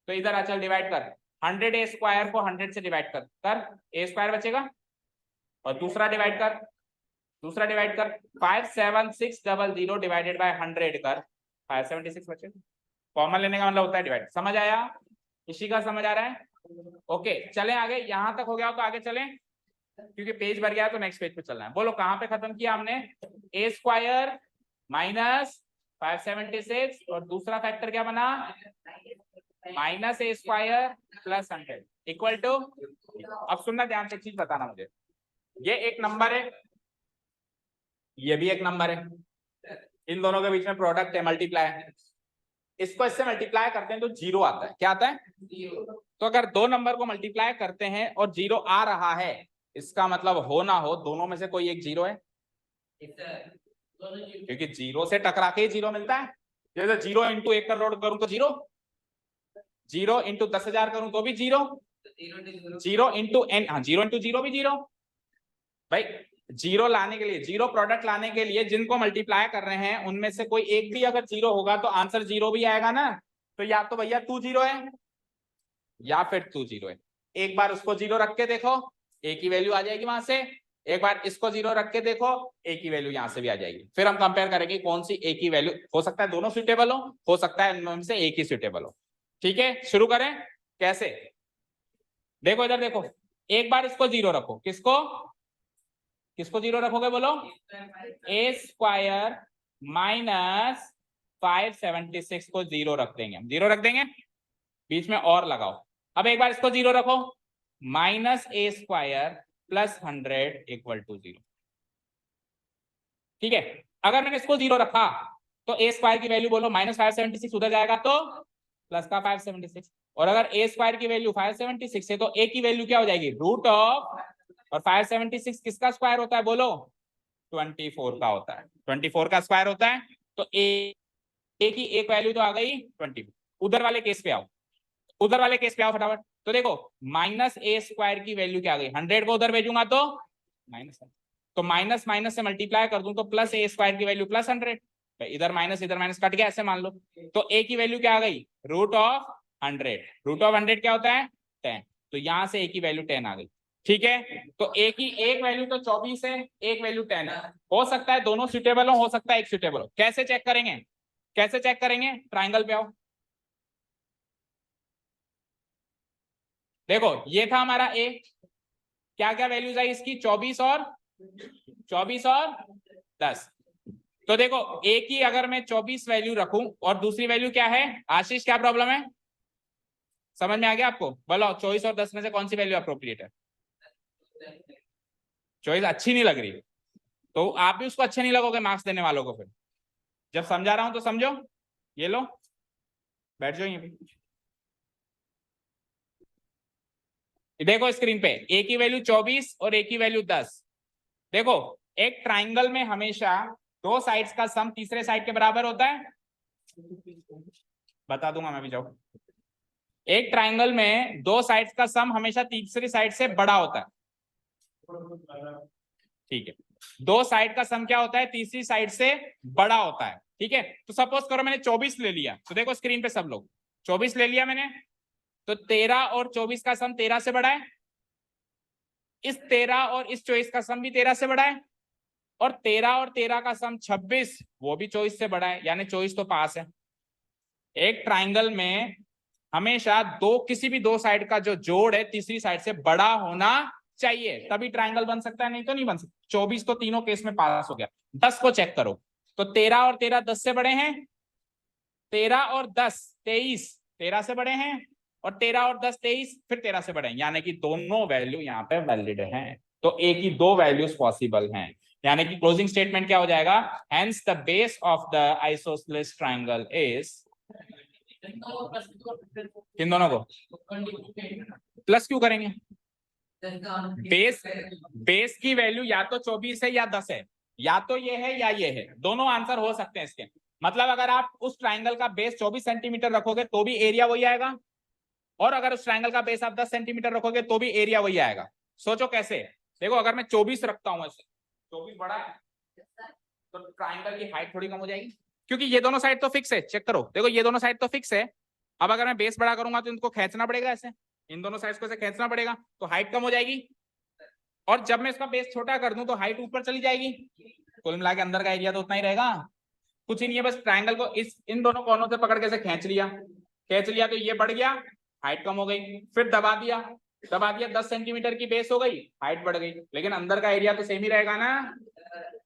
तो इधर आ चल डिवाइड कर, 100 ए स्क्वायर को 100 से डिवाइड कर ए स्क्वायर बचेगा, और दूसरा डिवाइड कर 57600 डिवाइडेड बाय 100 कर 576 बचेगा। कॉमन लेने का मतलब होता है डिवाइड। समझ आया, इसी का समझ आ रहा है, ओके चलें आगे, यहां तक हो गया हो तो आगे चलें, क्योंकि पेज भर गया तो नेक्स्ट पेज पे चलना है। बोलो कहां पे खत्म किया हमने, ए स्क्वायर माइनस 576 और दूसरा फैक्टर क्या बना minus A square plus 100 equal to, अब सुनना ध्यान से, एक चीज बताना मुझे, ये एक नंबर है, ये भी एक नंबर है, इन दोनों के बीच में प्रोडक्ट है, मल्टीप्लाई है, इसको इससे मल्टीप्लाई करते हैं तो जीरो आता है, क्या आता है तो अगर दो नंबर को मल्टीप्लाई करते हैं और जीरो आ रहा है, इसका मतलब हो ना हो दोनों में से कोई एक जीरो है, क्योंकि जीरो से टकरा के ही जीरो मिलता है। जैसे 0 इंटू 1 करोड़ करूं तो जीरो, 0 इंटू 10,000 करूं तो भी जीरो, 0 इंटू n, हाँ 0 इंटू 0 भी जीरो। भाई जीरो लाने के लिए, जीरो प्रोडक्ट लाने के लिए जिनको मल्टीप्लाई कर रहे हैं उनमें से कोई एक भी अगर जीरो होगा तो आंसर जीरो भी आएगा ना, तो या तो भैया तू जीरो है या फिर तू जीरो है। एक बार उसको जीरो रख के देखो, एक ही वैल्यू आ जाएगी वहां से, एक बार इसको जीरो रख के देखो, एक ही वैल्यू यहां से भी आ जाएगी, फिर हम कंपेयर करेंगे कौन सी एक ही वैल्यू, हो सकता है दोनों सुटेबल हो सकता है इनमें से एक ही सुटेबल हो। ठीक है शुरू करें, कैसे, देखो इधर देखो, एक बार इसको जीरो रखो, किसको किसको जीरो रखोगे बोलो, ए स्क्वायर माइनस 576 को जीरो रख देंगे, हम जीरो रख देंगे, बीच में और लगाओ। अब एक बार इसको जीरो रखो, minus A square plus 100 equal to zero. ठीक है, अगर मैंने इसको जीरो रखा तो ए स्क्वायर की वैल्यू बोलो -576 उधर जाएगा तो प्लस का 576, और अगर ए स्क्वायर की वैल्यू 576 है तो ए की वैल्यू क्या हो जाएगी रूट ऑफ, और 576 किसका स्क्वायर होता है बोलो 24 का होता है, 24 का स्क्वायर होता है, तो ए की एक वैल्यू तो आ गई 20। उधर वाले केस पे आओ, उधर वाले केस पे आओ फटाफट, तो देखो माइनस ए स्क्वायर की वैल्यू क्या आ गई, 100 को उधर भेजूंगा तो माइनस, तो माइनस माइनस से मल्टीप्लाई कर दूं तो प्लस ए स्क्वायर की वैल्यू प्लस 100, इधर माइनस कट गया, ऐसे मान लो, तो ए की वैल्यू क्या आ गई रूट ऑफ 100, रूट ऑफ 100 क्या होता है 10, तो यहां से ए की वैल्यू 10 आ गई। ठीक है, तो ए की एक वैल्यू तो 24 है, एक वैल्यू 10 है, हो सकता है दोनों सुटेबल हो सकता है एक सुटेबल हो, कैसे चेक करेंगे, कैसे चेक करेंगे, ट्राइंगल पे आओ, देखो ये था हमारा ए, क्या क्या वैल्यूज आई इसकी 24 और 10, तो देखो ए की अगर मैं 24 वैल्यू रखूं और दूसरी वैल्यू क्या है, आशीष क्या प्रॉब्लम है, समझ में आ गया आपको, बोलो 24 और 10 में से कौन सी वैल्यू अप्रोप्रिएट है, चॉइस अच्छी नहीं लग रही, तो आप भी उसको अच्छे नहीं लगोगे मार्क्स देने वालों को, फिर जब समझा रहा हूं तो समझो, ये लो बैठ जाओ यहीं पे, देखो स्क्रीन पे ए की वैल्यू 24 और ए की वैल्यू 10, देखो एक ट्राइंगल में हमेशा दो साइड्स का सम तीसरे साइड के बराबर होता है? बता दूंगा मैं भी, जाओ। एक ट्राइंगल में दो साइड्स का सम हमेशा तीसरी साइड से बड़ा होता है, ठीक है। दो साइड का सम क्या होता है? तीसरी साइड से बड़ा होता है, ठीक है। तो सपोज करो मैंने 24 ले लिया, तो देखो स्क्रीन पे सब लोग, 24 ले लिया मैंने, तो 13 और 24 का सम 13 से बड़ा है। इस 13 और इस 24 का सम भी 13 से बड़ा है, और 13 और 13 का सम 26, वो भी 24 से बड़ा है, यानी 24 तो पास है। एक ट्राइंगल में हमेशा दो, किसी भी दो साइड का जो जोड़ है तीसरी साइड से बड़ा होना चाहिए, तभी ट्राइंगल बन सकता है, नहीं तो नहीं बन सकता। 24 तो तीनों केस में पास हो गया। 10 को चेक करो, तो 13 और 13 10 से बड़े हैं, 13 और 10 23 13 से बड़े हैं, और 13 और 10 23 फिर 13 से बड़े हैं, यानी कि दोनों वैल्यू यहाँ पे वैलिड हैं। तो एक ही दो वैल्यूज पॉसिबल हैं, यानी कि क्लोजिंग स्टेटमेंट क्या हो जाएगा? Hence the base of the isosceles triangle is, किन दोनों को प्लस क्यों करेंगे? बेस की वैल्यू या तो 24 है या 10 है, या तो ये है या ये है, दोनों आंसर हो सकते हैं इसके। मतलब अगर आप उस ट्राइंगल का बेस 24 सेंटीमीटर रखोगे तो भी एरिया वही आएगा, और अगर उस ट्राइंगल का बेस आप 10 सेंटीमीटर रखोगे तो भी एरिया वही आएगा। सोचो कैसे? देखो अगर मैं 24 रखता हूं, ऐसे 24 बड़ा है, तो ट्राइंगल की हाइट थोड़ी कम हो जाएगी, क्योंकि ये दोनों साइड तो फिक्स है। चेक करो, देखो ये दोनों साइड तो फिक्स है। अब अगर मैं बेस बड़ा करूंगा तो इनको खींचना पड़ेगा, ऐसे इन दोनों साइड को ऐसे खींचना पड़ेगा, तो हाइट कम हो जाएगी। और जब मैं इसका बेस छोटा कर दूं तो हाइट ऊपर चली जाएगी। कुल मिला के अंदर का एरिया तो उतना ही रहेगा, कुछ ही नहीं है। बस ट्राइंगल को इन दोनों कोनों से पकड़ के ऐसे खींच लिया तो ये बढ़ गया, हाइट कम हो गई। फिर दबा दिया 10 सेंटीमीटर की बेस हो गई, हाइट बढ़ गई, लेकिन अंदर का एरिया तो सेम ही रहेगा ना।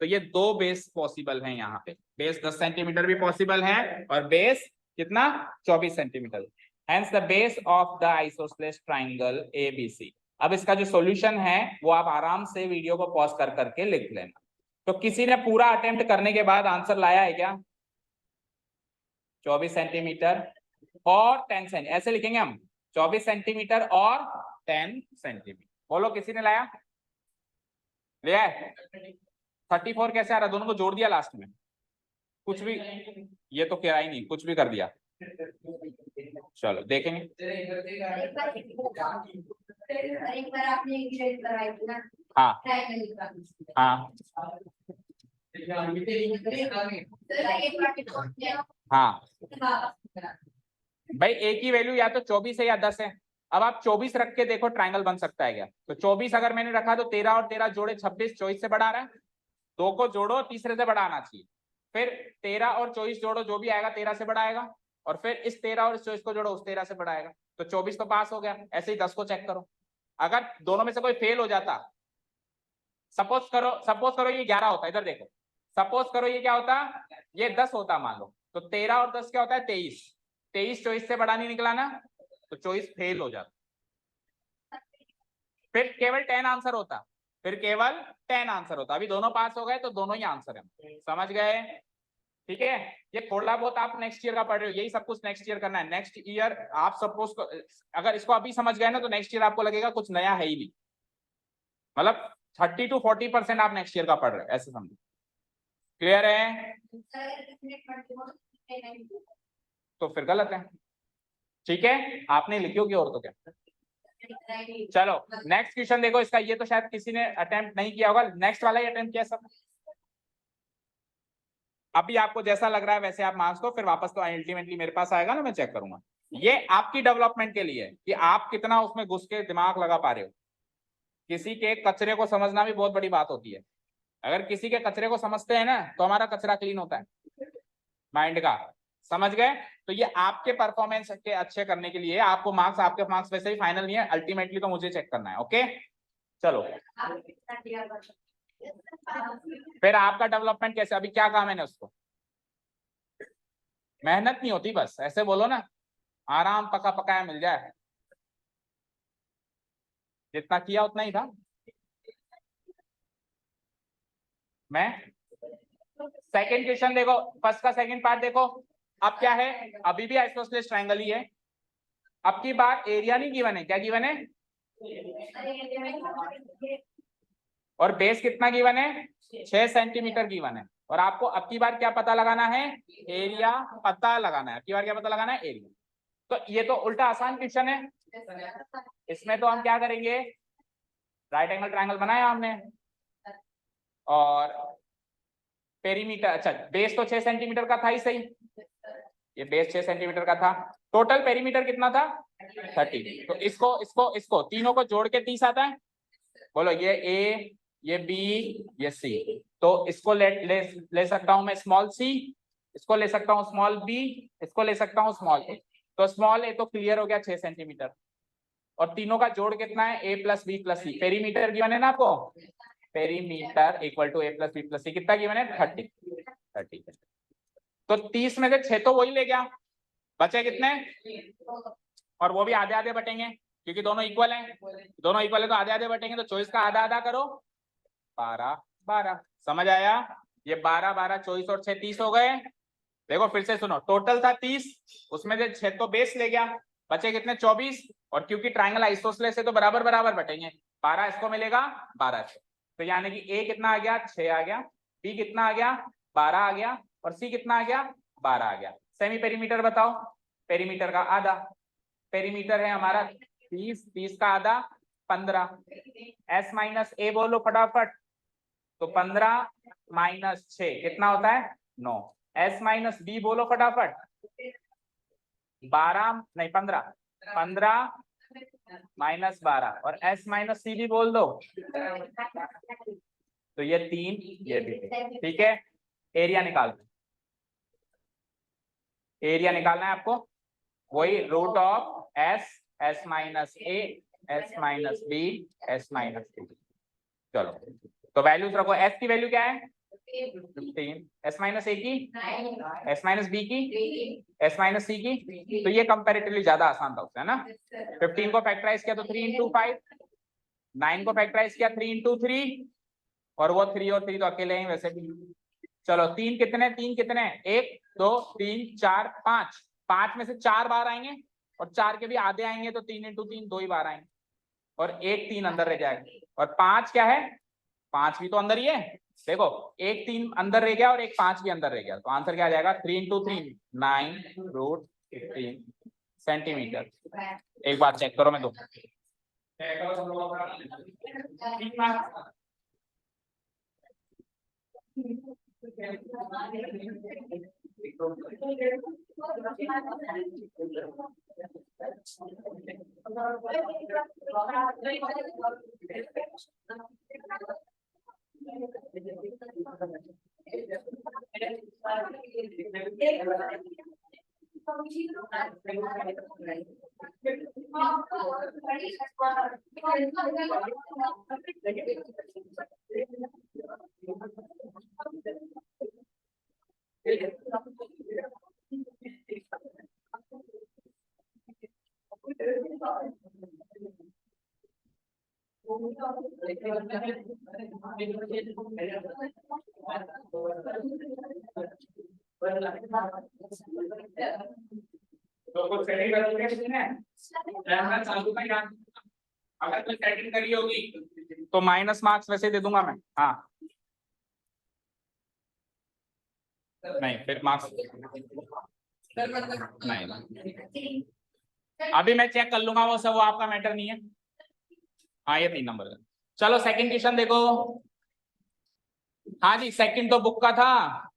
तो ये दो बेस पॉसिबल हैं यहाँ पे, बेस 10 सेंटीमीटर भी पॉसिबल है, और बेस कितना? 24 centimetre. Hence the base of the isosceles triangle ABC। अब इसका जो सॉल्यूशन है वो आप आराम से वीडियो को पॉज कर करके लिख लेना। तो किसी ने पूरा अटेम्प्ट करने के बाद आंसर लाया है क्या? 24 सेंटीमीटर और 10 सेंटीमीटर, ऐसे लिखेंगे हम, 24 सेंटीमीटर और 10 सेंटीमीटर। बोलो किसी ने लाया? लिया है? 34 कैसे आ रहा? दोनों को जोड़ दिया लास्ट में, कुछ भी, ये तो क्या ही नहीं, कुछ भी कर दिया। चलो देखेंगे। हाँ हाँ हाँ भाई, एक ही वैल्यू या तो 24 है या 10 है। अब आप 24 रख के देखो ट्राइंगल बन सकता है क्या? तो 24 अगर मैंने रखा तो 13 और 13 जोड़े 26, 24 से बड़ा आ रहा है, दो को जोड़ो तीसरे से बड़ा आना चाहिए। फिर 13 और 24 जोड़ो, जो भी आएगा 13 से बड़ा आएगा, और फिर इस 13 और इस 24 को जोड़ो, उस 13 से बड़ा आएगा। तो 24 तो पास हो गया। ऐसे ही 10 को चेक करो, अगर दोनों में से कोई फेल हो जाता, सपोज करो ये 11 होता, इधर देखो, सपोज करो ये क्या होता, ये 10 होता मान लो, तो 13 और 10 क्या होता है? 23। 23 24 से बड़ा नहीं निकला ना, तो 24 फेल हो जाता। फिर केवल 10 आंसर होता, अभी दोनों पास हो गए तो दोनों ही आंसर है। समझ गए? ठीक है, ये थोड़ा बहुत आप नेक्स्ट ईयर का पढ़ रहे हो, यही सब कुछ नेक्स्ट ईयर करना है। नेक्स्ट ईयर आप सपोज अगर इसको अभी समझ गए ना, तो नेक्स्ट ईयर आपको लगेगा कुछ नया है ही नहीं। मतलब 30 to 40% आप नेक्स्ट ईयर का पढ़ रहे हो, ऐसे समझो। क्लियर है? तो फिर गलत है, ठीक है, आपने लिखी होगी और तो क्या। चलो नेक्स्ट क्वेश्चन देखो इसका, ये तो शायद किसी ने अटेम्प्ट नहीं किया होगा, नेक्स्ट वाला ही अटेम्प्ट किया सब। अभी आपको जैसा लग रहा है वैसे आप मार्क्स दो, फिर वापस तो अल्टीमेटली मेरे पास आएगा ना, मैं चेक करूंगा। ये आपकी डेवलपमेंट के लिए कि आप कितना उसमें घुस के दिमाग लगा पा रहे हो। किसी के कचरे को समझना भी बहुत बड़ी बात होती है। अगर किसी के कचरे को समझते हैं ना, तो हमारा कचरा क्लीन होता है माइंड का। समझ गए? तो ये आपके परफॉर्मेंस के अच्छे करने के लिए, आपको मार्क्स, आपके मार्क्स वैसे भी फाइनल नहीं है, अल्टीमेटली तो मुझे चेक करना है। ओके चलो, फिर आपका डेवलपमेंट कैसे? अभी क्या कहा मैंने उसको? मेहनत नहीं होती, बस ऐसे बोलो ना, आराम पका पकाया मिल जाए, जितना किया उतना ही था। मैं सेकंड क्वेश्चन देखो, फर्स्ट का सेकंड पार्ट देखो। अब क्या है? अभी भी आइसोसेलेस ट्रायंगल ही है। अब की बार एरिया नहीं गिवन है, क्या गिवन है? और बेस कितना गिवन है? 6 सेंटीमीटर गिवन है। और आपको अब की बार क्या पता लगाना है, एरिया पता लगाना है। अब की बार क्या पता लगाना है, एरिया। तो ये तो उल्टा आसान क्वेश्चन है। इसमें तो हम क्या करेंगे, राइट एंगल ट्रायंगल बनाया हमने और पेरीमीटर, अच्छा बेस तो 6 सेंटीमीटर का था ही सही, ये बेस 6 सेंटीमीटर का था। टोटल पेरीमीटर कितना था 30। तो इसको इसको इसको तीनों को जोड़ के 30 आता है। बोलो ये ए, ये बी, ये सी। तो इसको ले सकता हूं मैं स्मॉल सी, इसको ले सकता हूं स्मॉल बी, इसको ले सकता हूं स्मॉल ए। तो स्मॉल ए तो क्लियर हो गया 6 सेंटीमीटर और तीनों का जोड़ कितना है, A plus B plus C. Perimeter given है ना आपको, perimeter equal to A plus B plus C. कितना गिवन है 30। तो 30 में से 6 तो वही ले गया, बचे कितने, और वो भी आधे आधे बटेंगे क्योंकि दोनों इक्वल हैं। दोनों इक्वल है तो आधे आधे बटेंगे। तो 24 का आधा आधा करो, 12 12। समझ आया, ये 12 12 24 और 6 30 हो गए। देखो फिर से सुनो, टोटल था 30, उसमें से 6 तो बेस ले गया, बचे कितने 24। और क्योंकि ट्रायंगल आइसोसेलेस है तो बराबर बराबर बटेंगे, 12 इसको मिलेगा 12 से। तो यानी कि ए कितना आ गया 6 आ गया, बी कितना आ गया 12 आ गया और सी कितना आ गया 12 आ गया। सेमी पेरीमीटर बताओ, पेरीमीटर का आधा, पेरीमीटर है हमारा 30, 30 का आधा 15। एस माइनस ए बोलो फटाफट, तो 15 माइनस 6 कितना होता है 9। एस माइनस बी बोलो फटाफट, 12 नहीं 15, 15 माइनस 12 और एस माइनस सी भी बोल दो। तो ये 3, ये भी, ठीक है। एरिया निकालना, एरिया निकालना है आपको, वही root of S, S minus A, S minus B, S minus C. चलो तो वैल्यूज रखो, एस की वैल्यू क्या है 15, एस माइनस ए की, एस माइनस बी की, एस माइनस सी की। तो ये कंपैरेटिवली ज्यादा आसान था उससे, है ना। 15 को फैक्टराइज किया तो 3 इंटू 5, 9 को फैक्टराइज किया 3 इंटू 3 और वो 3 और 3 तो अकेले हैं वैसे भी। चलो 3 कितने, 3 कितने 1 2 3 4 5, 5 में से 4 बार आएंगे और 4 के भी आधे आएंगे तो 3 इंटू 3 2 ही बार आएंगे और 1 3 अंदर रह जाएगा। और 5 क्या है, 5 भी तो अंदर ही है। देखो 1 3 अंदर रह गया और 1 5 भी अंदर रह गया, तो आंसर क्या आ जाएगा 3 इंटू 3 9 रूट 15 सेंटीमीटर। एक बार चेक करो, मैं दो चेक करो सब लोग। तो कुछ सेटिंग अगर कोई सेटिंग करी होगी तो माइनस मार्क्स वैसे दे दूंगा मैं। हाँ नहीं फिर मार्क्स नहीं, अभी मैं चेक कर लूंगा वो सब, वो आपका मैटर नहीं है। हाँ ये 3 नंबर है। चलो सेकंड क्वेश्चन देखो। हाँ जी सेकंड तो बुक का था,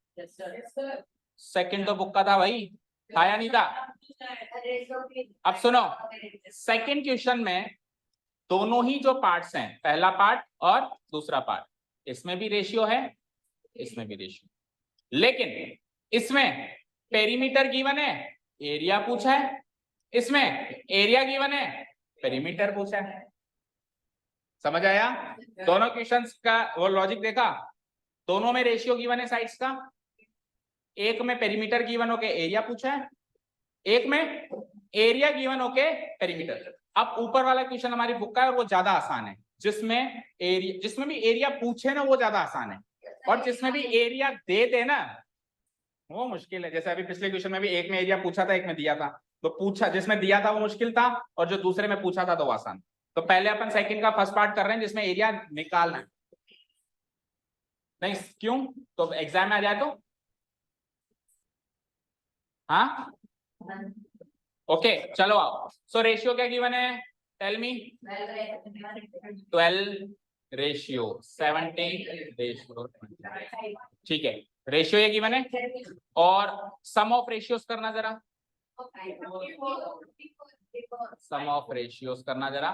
सेकंड तो बुक का था भाई, था या नहीं था। अब सुनो, सेकंड क्वेश्चन में दोनों ही जो पार्ट्स हैं, पहला पार्ट और दूसरा पार्ट, इसमें भी रेशियो है, इसमें भी रेशियो, लेकिन इसमें पेरीमीटर गिवन है, एरिया पूछा है, इसमें एरिया गिवन है, पेरीमीटर पूछा है। समझ आया, दोनों क्वेश्चंस का वो लॉजिक देखा, दोनों में रेशियो गिवन है साइड्स का, एक में पेरीमीटर गिवन होके एरिया पूछा है, एक में एरिया गिवन होके पेरीमीटर। अब ऊपर वाला क्वेश्चन हमारी बुक का है और वो ज्यादा आसान है, जिसमें एरिया, जिसमें भी एरिया पूछे ना वो ज्यादा आसान है, और जिसमें भी एरिया दे दे ना वो मुश्किल है। जैसे अभी पिछले क्वेश्चन में भी एक में एरिया पूछा था, एक में दिया था, तो पूछा जिसमें दिया था वो मुश्किल था और जो दूसरे में पूछा था तो वो आसान। तो पहले अपन सेकंड का फर्स्ट पार्ट कर रहे हैं जिसमें एरिया निकालना है। नहीं क्यों, तो एग्जाम में आ जाए तो हाँ ओके चलो आओ। सो रेशियो क्या गिवन है, टेल मी। 12 रेशियो 17 रेशियो, ठीक है रेशियो ये गिवन है। और सम ऑफ रेशियोज करना जरा, सम ऑफ रेशियोज करना जरा।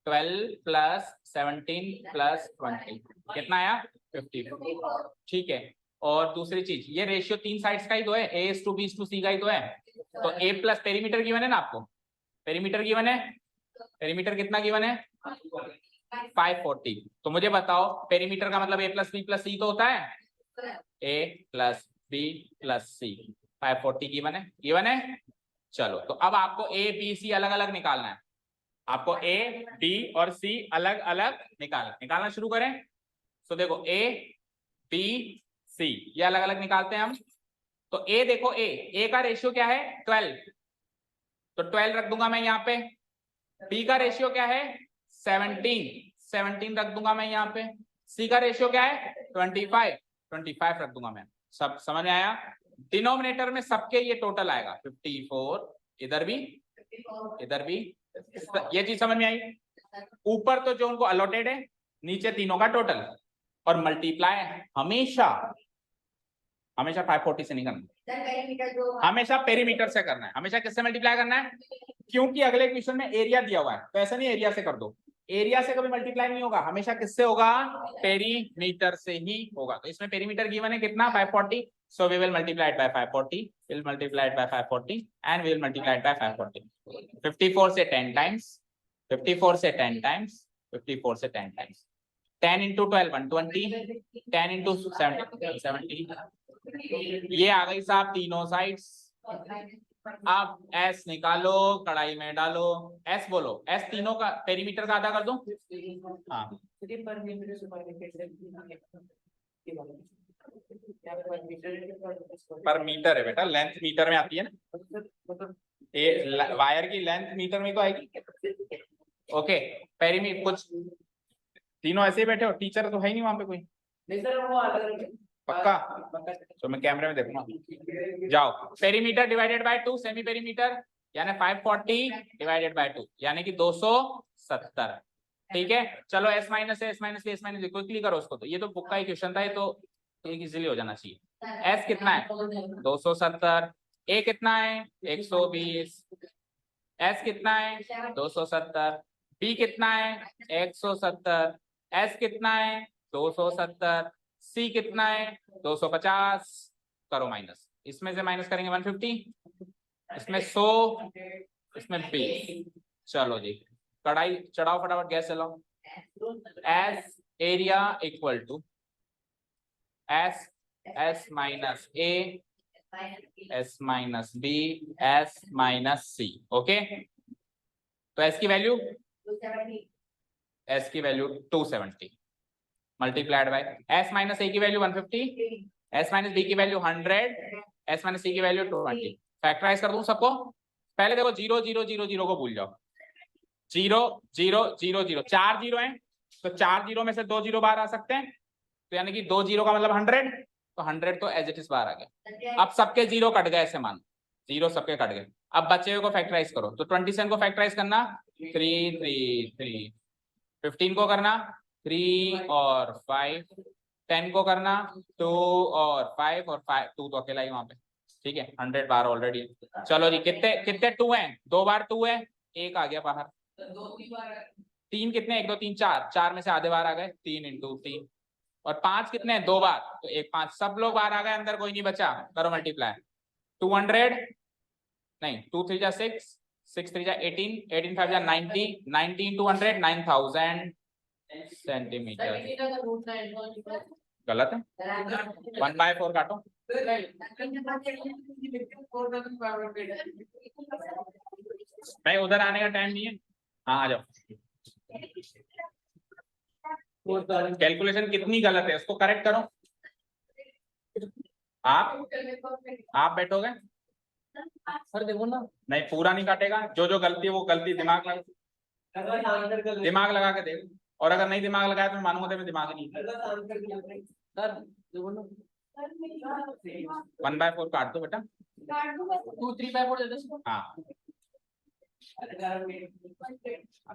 12 प्लस 17 प्लस 20 कितना आया 54, ठीक है। और दूसरी चीज ये रेशियो तीन साइड्स का ही तो है, A:B:C का ही तो है। तो A प्लस पेरीमीटर गिवन है ना आपको, पेरीमीटर गिवन है, पेरीमीटर कितना गिवन है 540। तो मुझे बताओ पेरीमीटर का मतलब A plus B plus C तो होता है, A plus B plus C 540 given है। चलो तो अब आपको A B C अलग अलग निकालना है, आपको A B और C अलग अलग निकालना शुरू करें। तो देखो A B C ये अलग अलग निकालते हैं हम। तो A देखो A का रेशियो क्या है 12, तो 12 रख दूंगा मैं यहाँ पे। B का रेशियो क्या है 17 रख दूंगा मैं यहाँ पे। C का रेशियो क्या है 25 रख दूंगा मैं। सब समझ में आया, डिनोमिनेटर में सबके ये टोटल आएगा 54, इधर भी ये चीज समझ में आई। ऊपर तो जो उनको अलॉटेड है, नीचे तीनों का टोटल, और मल्टीप्लाई हमेशा 540 से नहीं करना, हमेशा पेरीमीटर से करना है। हमेशा किससे मल्टीप्लाई करना है, क्योंकि अगले क्वेश्चन में एरिया दिया हुआ है, तो ऐसा नहीं एरिया से कर दो, एरिया से कभी मल्टीप्लाई नहीं होगा, हमेशा किससे होगा पेरीमीटर से ही होगा। तो इसमें पेरीमीटर गिवन है कितना 540, so we will multiply it by 540, we'll multiply it by 540 and we will multiply it by 540। 54 से 10 times, 54 से 10 times, 54 से 10 times, 10 into 12 120, 10 into 70 ये आ गई साहब तीनों साइड्स। अब S निकालो, कढ़ाई में डालो, S बोलो, S तीनों का पेरीमीटर का आधा कर दो। हाँ पर मीटर है बेटा, लेंथ मीटर में आती है ना, ये वायर की लेंथ मीटर में तो आएगी। ओके पेरीमीटर, कुछ तीनों ऐसे ही बैठे हो, टीचर तो है ही नहीं वहां पे कोई, नहीं सर वो पक्का, तो मैं कैमरे में देखूंगा। जाओ, perimeter divided by 2, semi perimeter यानी 540 डिवाइडेड बाय 2 यानी कि 270, ठीक है। चलो S माइनस क्विकली करो उसको, तो ये तो बुक का ही क्वेश्चन था, ये तो इजीली हो जाना चाहिए। S कितना है 270, A कितना है 120, S कितना है 270, B कितना है 170, S कितना है 270, C कितना है 250, करो माइनस, इसमें से माइनस करेंगे 150, इसमें 100, इसमें 20। चलो जी कढ़ाई चढ़ाओ फटाफट, गैस चलाओ। S area equal to S minus A, S minus B, S minus C, okay. तो S की value 270 multiplied by S minus A की वैल्यू 150, S माइनस B की वैल्यू 100, S माइनस C की वैल्यू 20। फैक्टराइज कर दूं सबको, पहले देखो 0 0 0 0 को भूल जाओ, 0 0 0 0 4 जीरो है, तो 4 जीरो में से 2 जीरो बाहर आ सकते हैं, तो यानी कि 2 जीरो का मतलब 100, तो 100 तो एज इट इज बाहर आ गया। अब सबके जीरो कट गए, ऐसे मान जीरो सबके कट गए। अब बचे हुए को फैक्टराइज करो, तो 27 को फैक्टराइज करना 3 3 3, 15 को करना 3 और 5, 10 को करना 2 और 5 और 5, 2 तो अकेला ही वहां पे, ठीक है 100 बार ऑलरेडी। चलो जी कितने कितने 2 हैं, 2 बार 2 है, एक आ गया बाहर, 3 कितने 1 2 3 4, 4 में से आधे बार आ गए, 3 into 3, और 5 कितने 2 बार, तो 1 5, सब लोग बाहर आ गए, अंदर कोई नहीं बचा, करो मल्टीप्लाई 200 नहीं 2 3 जा 6, 6 3 जा 18, 18 5 जा 90, 90 into 100 9000 सेंटीमीटर। गलत है, 1/4 काटो, भाई उधर आने का टाइम नहीं है, हाँ आ जाओ। कैलकुलेशन कितनी गलत है उसको करेक्ट करो। आप बैठोगे सर, देखो ना, नहीं पूरा नहीं काटेगा, जो जो गलती है वो गलती दिमाग लगा के देखो, और अगर नहीं दिमाग लगाया तो मैं मानूंगा तेरे में दिमाग नहीं है। 1/4 काट दो बेटा। 2 3/4 दे दो। हाँ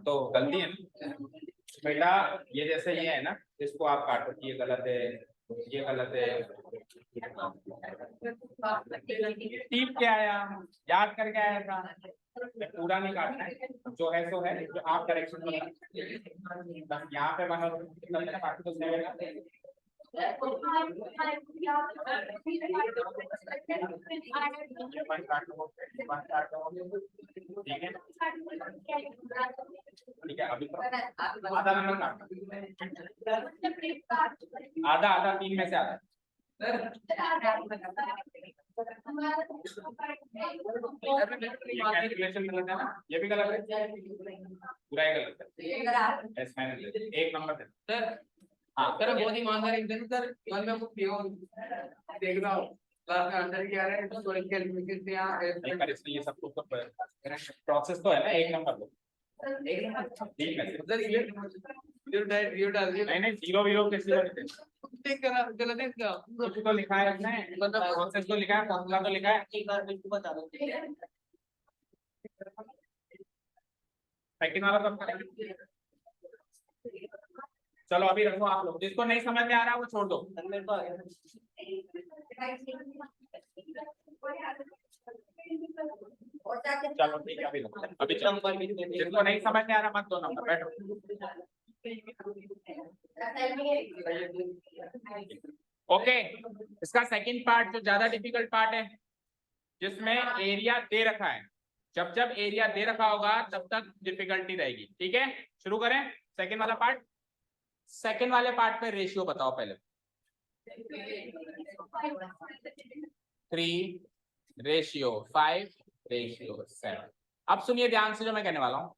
तो गलती है ना बेटा, ये जैसे ये है ना, इसको आप काटो, ये गलत है, ये गलत है। टीप क्या आया, याद करके आया था, पूरा नहीं काटना है, जो है सो है, जो आप करेक्शन बस यहाँ पे बना, बाकी तो सही है। ठीक है, अभी आधा नंबर आधा आधा 3 में से आधा। कैलकुलेशन गलत है ना, ये भी गलत है, पूरा ही गलत है। एक नंबर सर। हाँ सर, बहुत ईमानदार एकदम सर, कल मैं कुछ देख रहा हूँ क्लास में अंदर क्या है, तो कैलकुलेशन से यहाँ ये सब कुछ प्रोसेस तो है ना, एक नंबर दो। ठीक है सर, ये नहीं जीरो वीरो किसी गलत है इसका, कुछ तो लिखा है इसमें, मतलब प्रोसेस तो लिखा है, फॉर्मूला तो लिखा है। एक बार बिल्कुल बता दो। सेकंड वाला कब करेंगे? चलो अभी रखो आप लोग, जिसको नहीं समझ में आ रहा वो छोड़ दो। चलो ठीक है, अभी जिसको नहीं समझ में आ रहा मत दो नंबर, बैठो। ओके, इसका सेकंड पार्ट जो ज्यादा डिफिकल्ट पार्ट है, जिसमें एरिया दे रखा है, जब जब एरिया दे रखा होगा तब तक डिफिकल्टी रहेगी। ठीक है, शुरू करें सेकंड वाला पार्ट। सेकंड वाले पार्ट में रेशियो बताओ पहले। 3:5:7। अब सुनिए ध्यान से जो मैं कहने वाला हूं,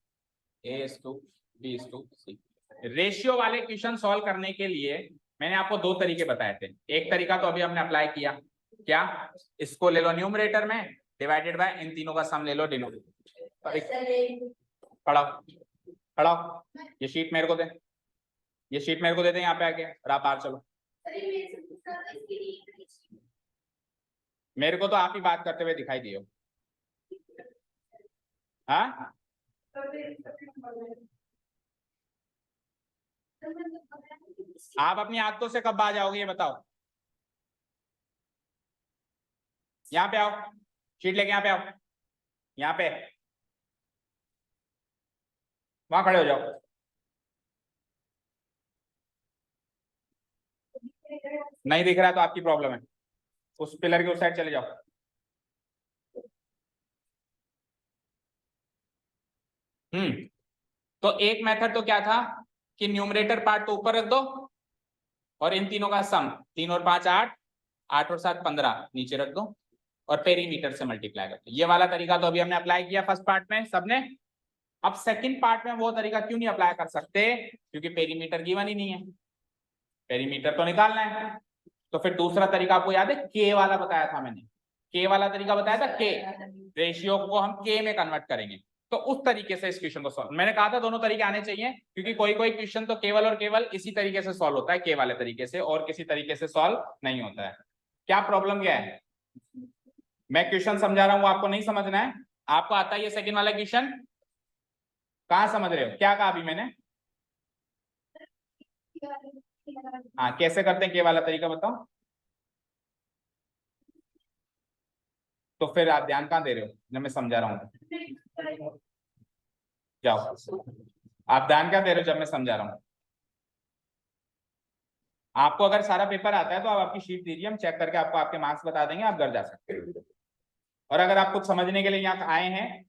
A:B:C। रेशियो वाले क्वेश्चन सॉल्व करने के लिए मैंने आपको 2 तरीके बताए थे। एक तरीका तो अभी हमने अप्लाई किया, क्या, इसको ले लो न्यूमरेटर में, डिवाइडेड बाय इन तीनों का सम ले लो डिनोमिनेटर। पढ़ाओ पढ़ाओ, ये शीट मेरे को दे, ये शीट मेरे को दे दें यहाँ पे आके, और आप बाहर चलो। मेरे को तो आप ही बात करते हुए दिखाई दिए। हाँ आप अपनी आदतों से कब आ जाओगे ये बताओ। यहाँ पे आओ, शीट लेके यहाँ पे आओ, यहाँ पे वहां खड़े हो जाओ। नहीं दिख रहा तो आपकी प्रॉब्लम है, उस पिलर के उस साइड चले जाओ। तो एक मेथड तो क्या था कि न्यूमरेटर पार्ट तो ऊपर रख दो और इन तीनों का सम, 3 और 5 8, 8 और 7 15 नीचे रख दो और पेरीमीटर से मल्टीप्लाई कर दो। ये वाला तरीका तो अभी हमने अप्लाई किया फर्स्ट पार्ट में सबने। अब सेकंड पार्ट में वो तरीका क्यों नहीं अप्लाई कर सकते, क्योंकि पेरीमीटर गिवन ही नहीं है, पेरीमीटर तो निकालना है। तो फिर दूसरा तरीका आपको याद है, के वाला बताया था मैंने, के वाला तरीका बताया था, के रेशियो को हम के में कन्वर्ट करेंगे। तो उस तरीके से इस क्वेश्चन को सॉल्व, मैंने कहा था दोनों तरीके आने चाहिए, क्योंकि कोई कोई क्वेश्चन तो केवल और केवल इसी तरीके से सॉल्व होता है, के वाले तरीके से, और किसी तरीके से सॉल्व नहीं होता है। क्या प्रॉब्लम क्या है, मैं क्वेश्चन समझा रहा हूं, आपको नहीं समझना है, आपको आता है ये सेकंड वाला क्वेश्चन, कहां समझ रहे हो, क्या कहा अभी मैंने। हाँ कैसे करते हैं के वाला तरीका बताओ। तो फिर आप ध्यान कहाँ दे रहे हो जब मैं समझा रहा हूँ, जाओ आप ध्यान क्या दे रहे हो जब मैं समझा रहा हूँ। आपको अगर सारा पेपर आता है तो आप आपकी शीट दीजिए, हम चेक करके आपको आपके मार्क्स बता देंगे, आप घर जा सकते हो। और अगर आप कुछ समझने के लिए यहाँ आए हैं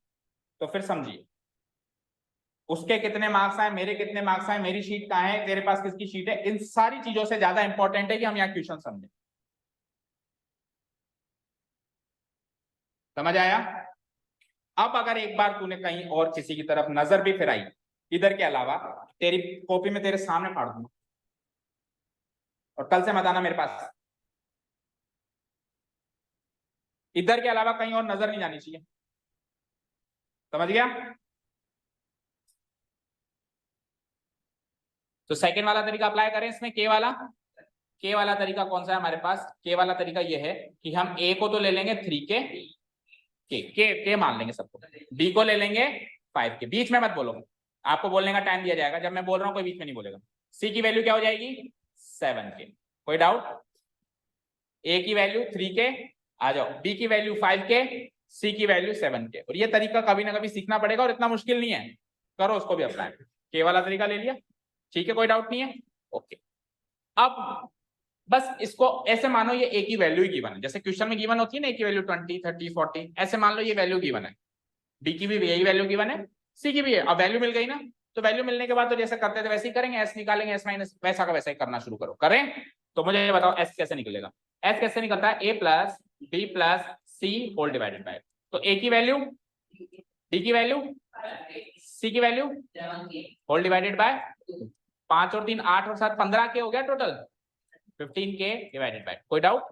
तो फिर समझिए, उसके कितने मार्क्स आए, मेरे कितने मार्क्स आए, मेरी शीट कहाँ है, तेरे पास किसकी शीट है, इन सारी चीजों से ज्यादा इंपॉर्टेंट है कि हम यहाँ क्वेश्चन समझें। समझ आया। अब अगर एक बार तूने कहीं और किसी की तरफ नजर भी फिराई इधर के अलावा, तेरी कॉपी में तेरे सामने फाड़ दूंगा, और कल से मत आना मेरे पास, इधर के अलावा कहीं और नजर नहीं जानी चाहिए, समझ गया। तो सेकंड वाला तरीका अप्लाई करें इसमें, के वाला, के वाला तरीका कौन सा है हमारे पास? के वाला तरीका ये है कि हम ए को तो ले लेंगे 3 के मान लेंगे सबको, बी को ले लेंगे 5 के। बीच में मत बोलो, आपको बोलने का टाइम दिया जाएगा, जब मैं बोल रहा हूँ कोई बीच में नहीं बोलेगा। सी की वैल्यू क्या हो जाएगी? 7 के। कोई डाउट? ए की वैल्यू 3 के, आ जाओ, बी की वैल्यू 5 के, सी की वैल्यू 7 के। और ये तरीका कभी ना कभी सीखना पड़ेगा और इतना मुश्किल नहीं है, करो उसको भी अप्लाई। के वाला तरीका ले लिया, ठीक है, कोई डाउट नहीं है, ओके। अब बस इसको ऐसे मानो ये ए की वैल्यू ही गिवन है, जैसे क्वेश्चन में गिवन होती है ना ए की वैल्यू 20, 30, 40, ऐसे मान लो ये वैल्यू गिवन है, बी की भी यही वैल्यू गिवन है, सी की भी है। अब वैल्यू मिल गई ना, तो वैल्यू मिलने के बाद तो जैसे करते थे वैसे ही करेंगे, एस निकालेंगे, एस माइनस, वैसा का वैसा ही करना शुरू करो। करें? तो मुझे ये बताओ एस कैसे निकलेगा? एस कैसे निकलता है? A plus B plus C whole divided by, तो ए की वैल्यू, बी की वैल्यू, सी की वैल्यू होल डिवाइडेड बाय 5 और 3 8 और 7 15 के हो गया टोटल, 15 के डिवाइडेड बाय। कोई डाउट?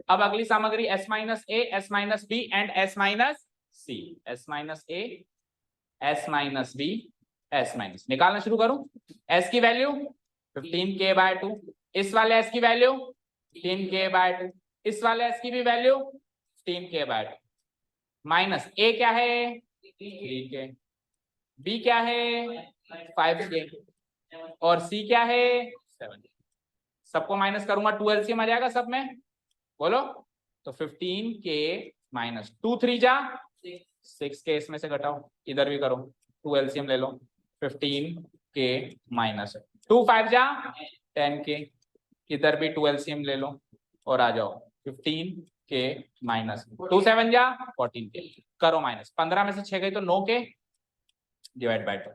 अब अगली सामग्री S minus A, S minus B and S minus C, S minus A, S minus B, S minus, निकालना शुरू करूं। एस की वैल्यू 15 के बाय 2, इस वाले एस की वैल्यू 15 के बाय 2, इस वाले एस की भी वैल्यू 15 के बाय 2, माइनस ए क्या है 3 के, बी क्या है 5 के, और सी क्या है 7। सबको माइनस करूंगा, 2 एलसीएम आ जाएगा सब में, बोलो। तो 15 के माइनस 2 3 जा 6 के, इसमें से घटाओ, इधर भी करो, 2 एलसीएम ले लो, 15 के माइनस 2 5 जा 10 के, इधर भी 2 एलसीएम ले लो और आ जाओ 15 के माइनस 2 7 जा 14 के, करो माइनस। 15 में से 6 गई तो 9 के डिवाइड बाय 2,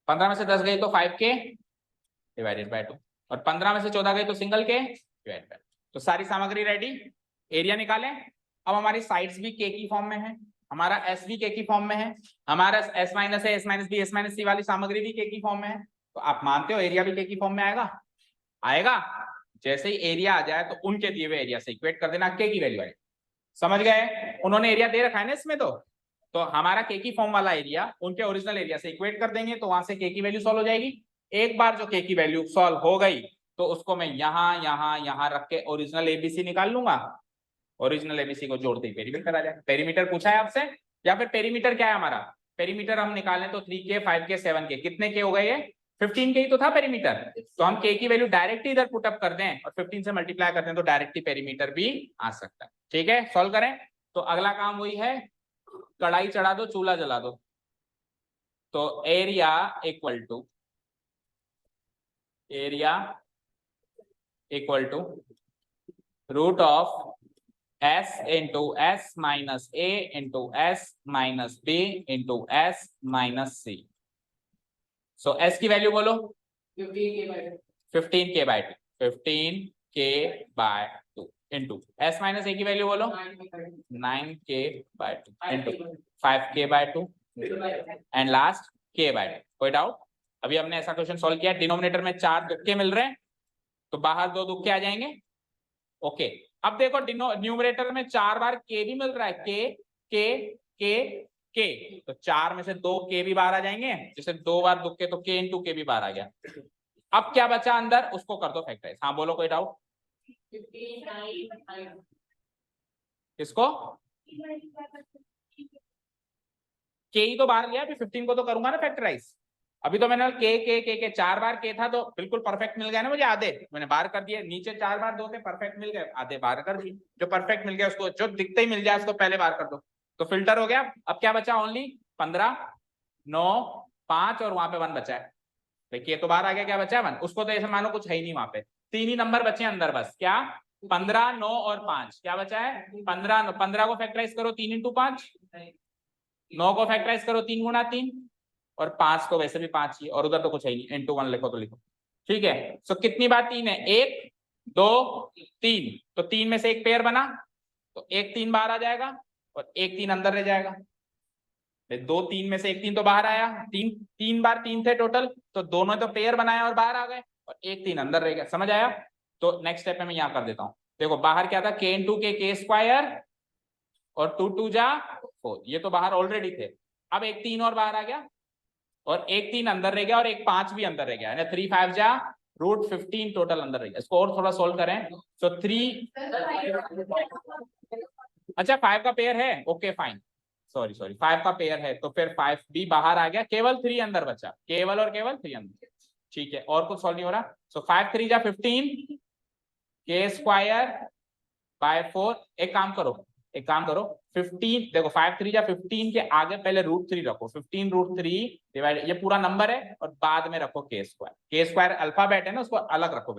15 में से 10 गई तो 5 के डिवाइडेड बाय 2, और 15 में से 14 गई तो सिंगल के डिवाइड बाय। तो सारी सामग्री रेडी, एरिया निकालें। अब हमारी साइड्स भी के की फॉर्म में है, हमारा एस भी के की फॉर्म में है, हमारा एस माइनस है, S minus B, S minus C वाली सामग्री भी के की फॉर्म में है, तो आप मानते हो एरिया भी के की फॉर्म में आएगा? आएगा। जैसे ही एरिया आ जाए तो उनके दिए हुए एरिया से इक्वेट कर देना के की वैल्यू आएगी। समझ गए? उन्होंने एरिया दे रखा है ना इसमें, तो हमारा के की फॉर्म वाला एरिया उनके ओरिजिनल एरिया से इक्वेट कर देंगे, तो वहां से के की वैल्यू सॉल्व हो जाएगी। एक बार जो के की वैल्यू सॉल्व हो गई तो उसको मैं यहां रख के ओरिजिनल एबीसी निकाल लूंगा, ओरिजिनल एबीसी को जोड़ते ही पेरीमीटर आ जाएगा। पेरीमीटर पूछा है आपसे, या फिर पेरीमीटर क्या है हमारा? पेरीमीटर हम निकालें तो 3 के 5 के 7 के, कितने के हो गए? ये 15 के ही तो था पेरीमीटर, तो हम के की वैल्यू डायरेक्ट ही इधर पुटअप कर दें और 15 से मल्टीप्लाई कर दें तो डायरेक्ट ही पेरीमीटर भी आ सकता है। ठीक है, सॉल्व करें। तो अगला काम वही है, कढ़ाई चढ़ा दो, चूल्हा जला दो। तो area equal to root of s into S minus A into S minus B into S minus C. So s की वैल्यू बोलो 15 के बाय 2, 15 के by 2 into s minus A की वैल्यू बोलो 9 के बाय 2 इंटू 5 के बाय 2 एंड लास्ट के by 2। कोई डाउट? अभी हमने ऐसा क्वेश्चन सॉल्व किया, डिनोमिनेटर में 4 तुक्के मिल रहे हैं तो बाहर 2 तुक्के आ जाएंगे। ओके, अब देखो न्यूमरेटर में 4 बार के भी मिल रहा है, के, तो 4 में से 2 के भी बाहर आ जाएंगे, जैसे 2 बार तुक्के तो के इंटू के भी बाहर आ गया। अब क्या बचा अंदर, उसको कर दो फैक्टराइज। हाँ बोलो, कोई डाउट? किसको? के ही तो बाहर लिया, अभी 15 को तो करूंगा ना फैक्टराइज। अभी तो मैंने के 4 बार के था तो बिल्कुल परफेक्ट मिल गया ना मुझे, आधे मैंने बाहर कर दिए, नीचे 4 बार 2 थे परफेक्ट मिल गए, आधे बाहर कर दिए। जो परफेक्ट मिल गया उसको, जो दिखते ही मिल जाए उसको पहले बाहर कर दो, तो फिल्टर हो गया। अब क्या बचा? ओनली 15, 9, 5 और वहां पे 1 बचा है। देखिए तो बाहर आ गया, क्या बचा है 1, उसको तो ऐसे मानो कुछ है ही नहीं वहां पे, 3 ही नंबर बचे अंदर बस। क्या? 15, 9 और 5। क्या बचा है? 15। 15 को फैक्टराइज करो 3 इंटू 5, 9 को फैक्टराइज करो 3 गुना 3, और 5 को वैसे भी 5 ही, और उधर तो कुछ है ही नहीं, इंटू 1 लिखो तो लिखो। ठीक है, सो कितनी बार 3 है? 1 2 3, तो 3 में से एक पेयर बना तो एक 3 बाहर आ जाएगा और एक 3 अंदर रह जाएगा। 2 3 में से एक 3 तो बाहर आया, 3 बार 3 थे टोटल, तो दोनों तो पेयर बनाया और बाहर आ गए, और एक 3 अंदर रह गया। समझ आया? तो नेक्स्ट स्टेप में मैं यहाँ कर देता हूँ। देखो बाहर क्या था, के इंटू के स्क्वायर और 2 2 जा 4, ये तो बाहर ऑलरेडी थे। अब एक 3 और बाहर आ गया और एक 3 अंदर रह गया और एक 5 भी अंदर रह गया, 3 5 जा √15 टोटल अंदर रहेगा। इसको और थोड़ा सोल्व करें। तो 3, अच्छा 5 का पेयर है, ओके फाइन, सॉरी 5 का पेयर है, तो फिर 5 भी बाहर आ गया, केवल 3 अंदर बचा, केवल और केवल 3 अंदर। ठीक है, और कुछ सॉल्व नहीं हो रहा। सो 5 3 जा 15 के स्क्वायर बाय 4। एक काम करो 15, देखो 5 3 जा 15 के आगे पहले √3 रखो, 15 √3 डिवाइड, ये पूरा नंबर है, और बाद में रखो के स्क्वायर अल्फाबेट है ना, उसको अलग रखो,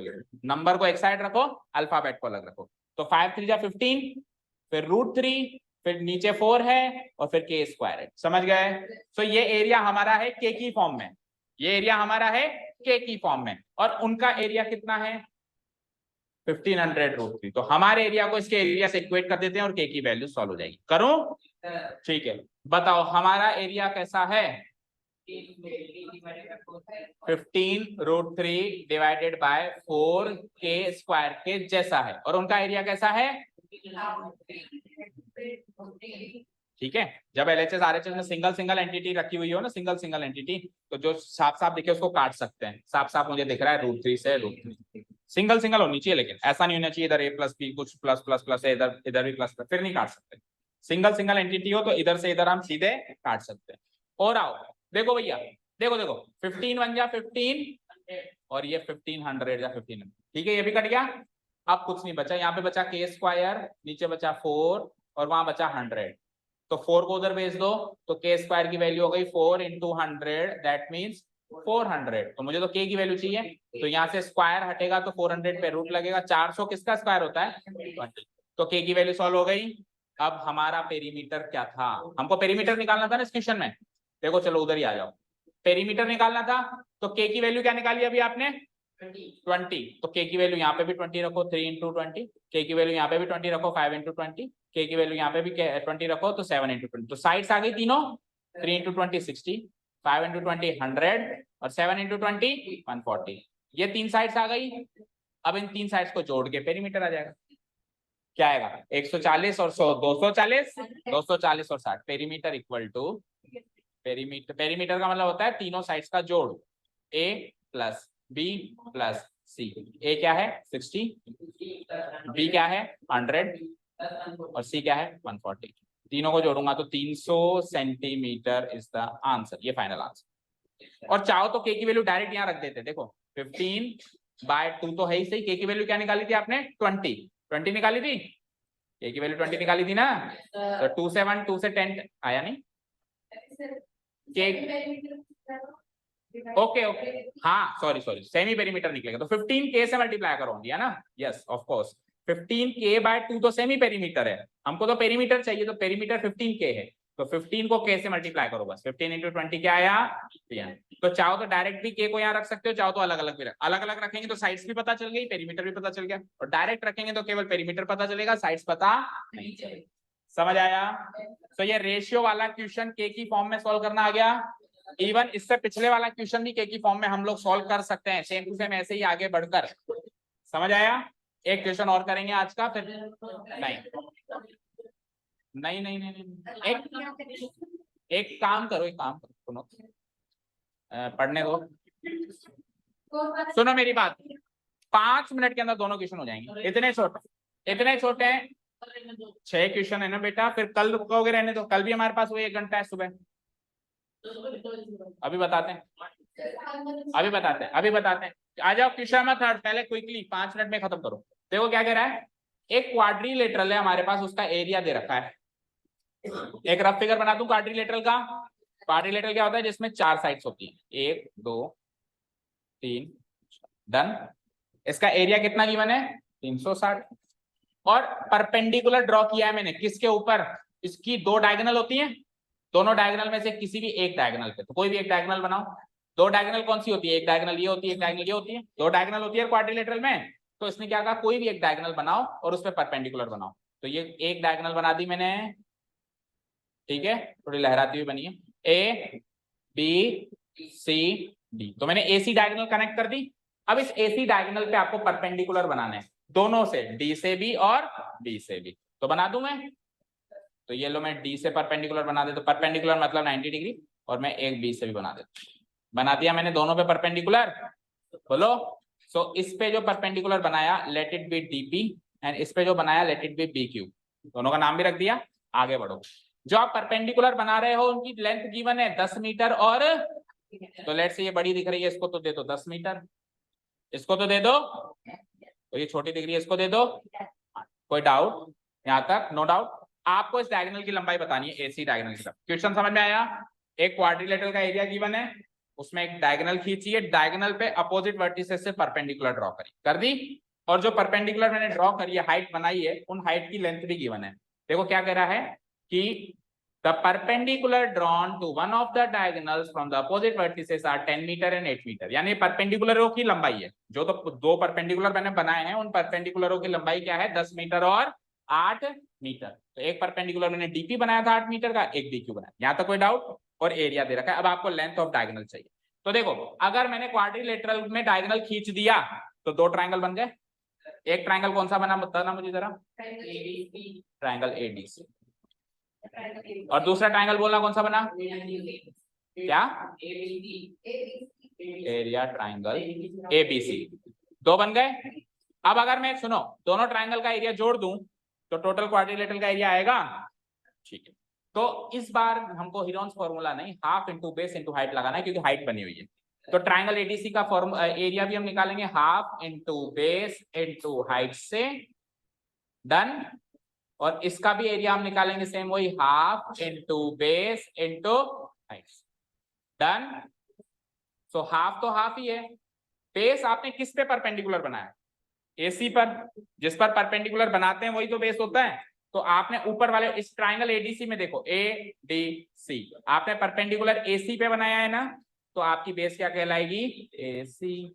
नंबर को एक साइड रखो, अल्फाबेट को अलग रखो। तो 5 3 जा 15, फिर √3, फिर नीचे 4 है, और फिर के स्क्वायर है। समझ गए? तो ये एरिया हमारा है के की फॉर्म में, ये एरिया हमारा है के की फॉर्म में, और उनका एरिया कितना है 1500 √3। तो हमारे एरिया को इसके एरिया से इक्वेट कर देते हैं और के की वैल्यू सॉल्व हो जाएगी। करूं? ठीक है, बताओ हमारा एरिया कैसा है? 15 √3 डिवाइडेड बाय 4 के स्क्वायर के जैसा है, और उनका एरिया कैसा है? ठीक है, जब LHS RHS में सिंगल एंटिटी रखी हुई हो ना, सिंगल एंटिटी, तो जो साफ साफ दिखे उसको काट सकते हैं। साफ मुझे दिख रहा है √3 से √3, सिंगल होनी चाहिए, लेकिन ऐसा नहीं होना चाहिए इधर a + b कुछ प्लस है, इधर भी प्लस, फिर नहीं काट सकते। सिंगल एंटिटी हो तो इधर से इधर हम सीधे काट सकते हैं। और आओ देखो भैया, देखो 15 1 जा 15, और ये 1500 जा 1500। ठीक है, ये भी कट गया। अब कुछ नहीं बचा, यहाँ पे बचा के स्क्वायर, नीचे बचा 4, और वहां बचा 100। तो 4 को उधर भेज दो, तो के स्क्वायर की वैल्यू हो गई 4 × 100, दैट मीन्स 400। तो मुझे तो के की वैल्यू चाहिए, तो यहाँ से स्क्वायर हटेगा तो 400 पे रूट लगेगा। 400 किसका स्क्वायर होता है? 20। तो के की वैल्यू सॉल्व हो गई। अब हमारा पेरीमीटर क्या था? हमको पेरीमीटर निकालना था ना इस क्वेश्चन में। देखो चलो उधर ही आ जाओ, पेरीमीटर निकालना था। तो के की वैल्यू क्या निकाली अभी आपने? 20। तो के की वैल्यू यहाँ पे भी 20 रखो, 3 × 20। के की वैल्यू यहाँ पे भी 20 रखो, 5 × 20। के की वैल्यू यहाँ पे भी 20 रखो, तो 7 × 20। तो साइड्स आ गई तीनों, 3 × 20 60, 5 × 20 100, और 7 × 20 140। ये 3 साइड्स आ गई। अब इन 3 साइड्स को जोड़ के पेरीमीटर आ जाएगा। क्या आएगा? 140 और 100 240, 240 और 60। पेरीमीटर इक्वल टू पेरीमीटर का मतलब होता है तीनों साइड्स का जोड़, a + b + c। a क्या है 60, b क्या है 100, और c क्या है 140। तीनों को जोड़ूंगा तो 300 सेंटीमीटर इज द आंसर, ये फाइनल आंसर। और चाहो तो के की वैल्यू डायरेक्ट यहाँ रख देते। देखो 15/2 तो है ही सही। के की वैल्यू क्या निकाली थी आपने? 20 निकाली थी। के की वैल्यू 20 निकाली थी ना, तो 2 से 1 2 से 10 आया नहीं के। ओके हाँ सॉरी सेमी पेरीमीटर निकलेगा, तो 15 के से मल्टीप्लाई करो दिया ना। यस ऑफ कोर्स 15 k/2 तो सेमी पेरीमीटर है, हमको तो पेरीमीटर चाहिए, तो पेरीमीटर 15 k है, तो 15 को k से मल्टीप्लाई करो बस। 15 × 20 क्या आया? 3। तो चाहो तो डायरेक्ट भी k को यहाँ रख सकते हो, चाहो तो अलग अलग रखेंगे तो साइड्स भी पता चल गई, पेरीमीटर भी पता चल गया, और डायरेक्ट रखेंगे तो केवल पेरीमीटर पता चलेगा, साइड्स पता नहीं चलेगा। समझ आया? तो ये रेशियो वाला क्वेश्चन के की फॉर्म में सॉल्व करना आ गया। इवन इससे पिछले वाला क्वेश्चन भी के की फॉर्म में हम लोग सॉल्व कर सकते हैं, सेम टू सेम ऐसे ही आगे बढ़कर। समझ आया? एक क्वेश्चन और करेंगे आज का, फिर नहीं एक काम करो सुनो, पढ़ने दो, सुनो मेरी बात। 5 मिनट के अंदर दोनों क्वेश्चन हो जाएंगे। इतने छोटे हैं। 6 क्वेश्चन है ना बेटा, फिर कल रुकोगे रहने दो, कल भी हमारे पास वही 1 घंटा है सुबह। अभी बताते हैं आ जाओ क्वेश्चन में थर्ड, पहले क्विकली 5 मिनट में खत्म करो। देखो क्या कह रहा है, एक क्वाड्रिलेटरल है हमारे पास, उसका एरिया दे रखा है। एक रफ फिगर बना दूं क्वाड्रिलेटरल का। क्वाड्रिलेटरल क्या होता है? जिसमें 4 साइड्स होती हैं, 1 2 3। डन। इसका एरिया कितना गिवन है? 360। और परपेंडिकुलर ड्रॉ किया है मैंने, किसके ऊपर? इसकी 2 डायगोनल होती हैं, दोनों डायगोनल में से किसी भी एक डायगोनल पे, तो कोई भी एक डायगोनल बनाओ। 2 डायगोनल कौन सी होती है? एक डायगोनल ये होती है, एक डायगोनल ये होती है। 2 डायगोनल होती है क्वाड्रिलेटरल में। तो इसने क्या कहा, कोई भी एक डायगोनल बनाओ और उस पर परपेंडिकुलर बनाओ। तो ये एक डायगोनल बना दी मैंने, ठीक है, थोड़ी लहराती हुई बनी है, ए बी सी डी। तो मैंने AC डायगोनल कनेक्ट कर दी। अब इस AC डायगोनल पे आपको परपेंडिकुलर बनाने हैं, दोनों से, D से भी और B से भी। तो बना दूं मैं, तो ये लो मैं D से परपेंडिकुलर बना दे, तो परपेंडिकुलर मतलब 90 डिग्री, और मैं एक B से भी बना देता। बना दिया मैंने दोनों पे परपेंडिकुलर, बोलो सो इस पे जो परपेंडिकुलर बनाया let it be DP, and इस पे जो बनाया let it be B Q. दोनों का नाम भी रख दिया। आगे बढ़ो। जो आप परपेंडिकुलर बना रहे हो उनकी लेंथ गिवन है 10 मीटर, और तो लेट से ये बड़ी दिख रही है, इसको तो दे दो 10 मीटर, इसको तो दे दो, तो ये छोटी दिख रही है, इसको दे दो। कोई डाउट यहाँ तक? No doubt. आपको इस डायगोनल की लंबाई बतानी है, एसी डायगोनल की। क्वेश्चन समझ में आया? एक क्वाड्रिलेटरल का एरिया गिवन है, उसमें एक डायगोनल खींची है, डायगोनल पे अपोजिट वर्टिसेस से परपेंडिकुलर ड्रॉ करी, कर दी, और जो परपेंडिकुलर मैंने ड्रॉ करी है, हाइट बनाई है, उन हाइट की लेंथ भी गिवन है। देखो क्या कह रहा है कि the perpendicular drawn to one of the diagonals from the opposite vertices are 10 metre and 8 metre. यानी परपेंडिकुलरों की लंबाई है, जो तो दो परपेंडिकुलर मैंने बनाए हैं, उन परपेंडिकुलरों की लंबाई क्या है? 10 मीटर और 8 मीटर। तो एक परपेंडिकुलर मैंने डीपी बनाया था 8 मीटर का, एक डीक्यू बनाया। यहाँ तक कोई डाउट? और एरिया दे रखा है। अब आपको लेंथ ऑफ डायगोनल चाहिए। तो देखो, अगर मैंने क्वाड्रिलेटरल में डायगोनल खींच दिया तो दो ट्रायंगल बन गए। एक ट्रायंगल कौन सा बना बताना मुझे जरा? Triangle ADC. और दूसरा ट्रायंगल बोलना कौन सा बना? क्या? Area triangle ABC. दो बन गए। अब अगर मैं सुनो दोनों ट्रायंगल का एरिया जोड़ दूं तो टोटल क्वाड्रिलेटरल का एरिया आएगा। ठीक है, तो इस बार हमको हीरोन्स फॉर्मूला नहीं, half into base into height लगाना है, क्योंकि हाइट बनी हुई है। तो ट्रायंगल एडीसी का एरिया भी हम निकालेंगे half into base into height से। डन। और इसका भी एरिया हम निकालेंगे सेम वही, half into base into height. Done. So half तो हाफ ही है। बेस आपने किस पे परपेंडिकुलर बनाया? एसी पर। जिस पर परपेंडिकुलर बनाते हैं वही तो बेस होता है। तो आपने ऊपर वाले इस ट्रायंगल एडीसी में देखो, ए डी सी, आपने परपेंडिकुलर एसी पे बनाया है ना, तो आपकी बेस क्या कहलाएगी? एसी।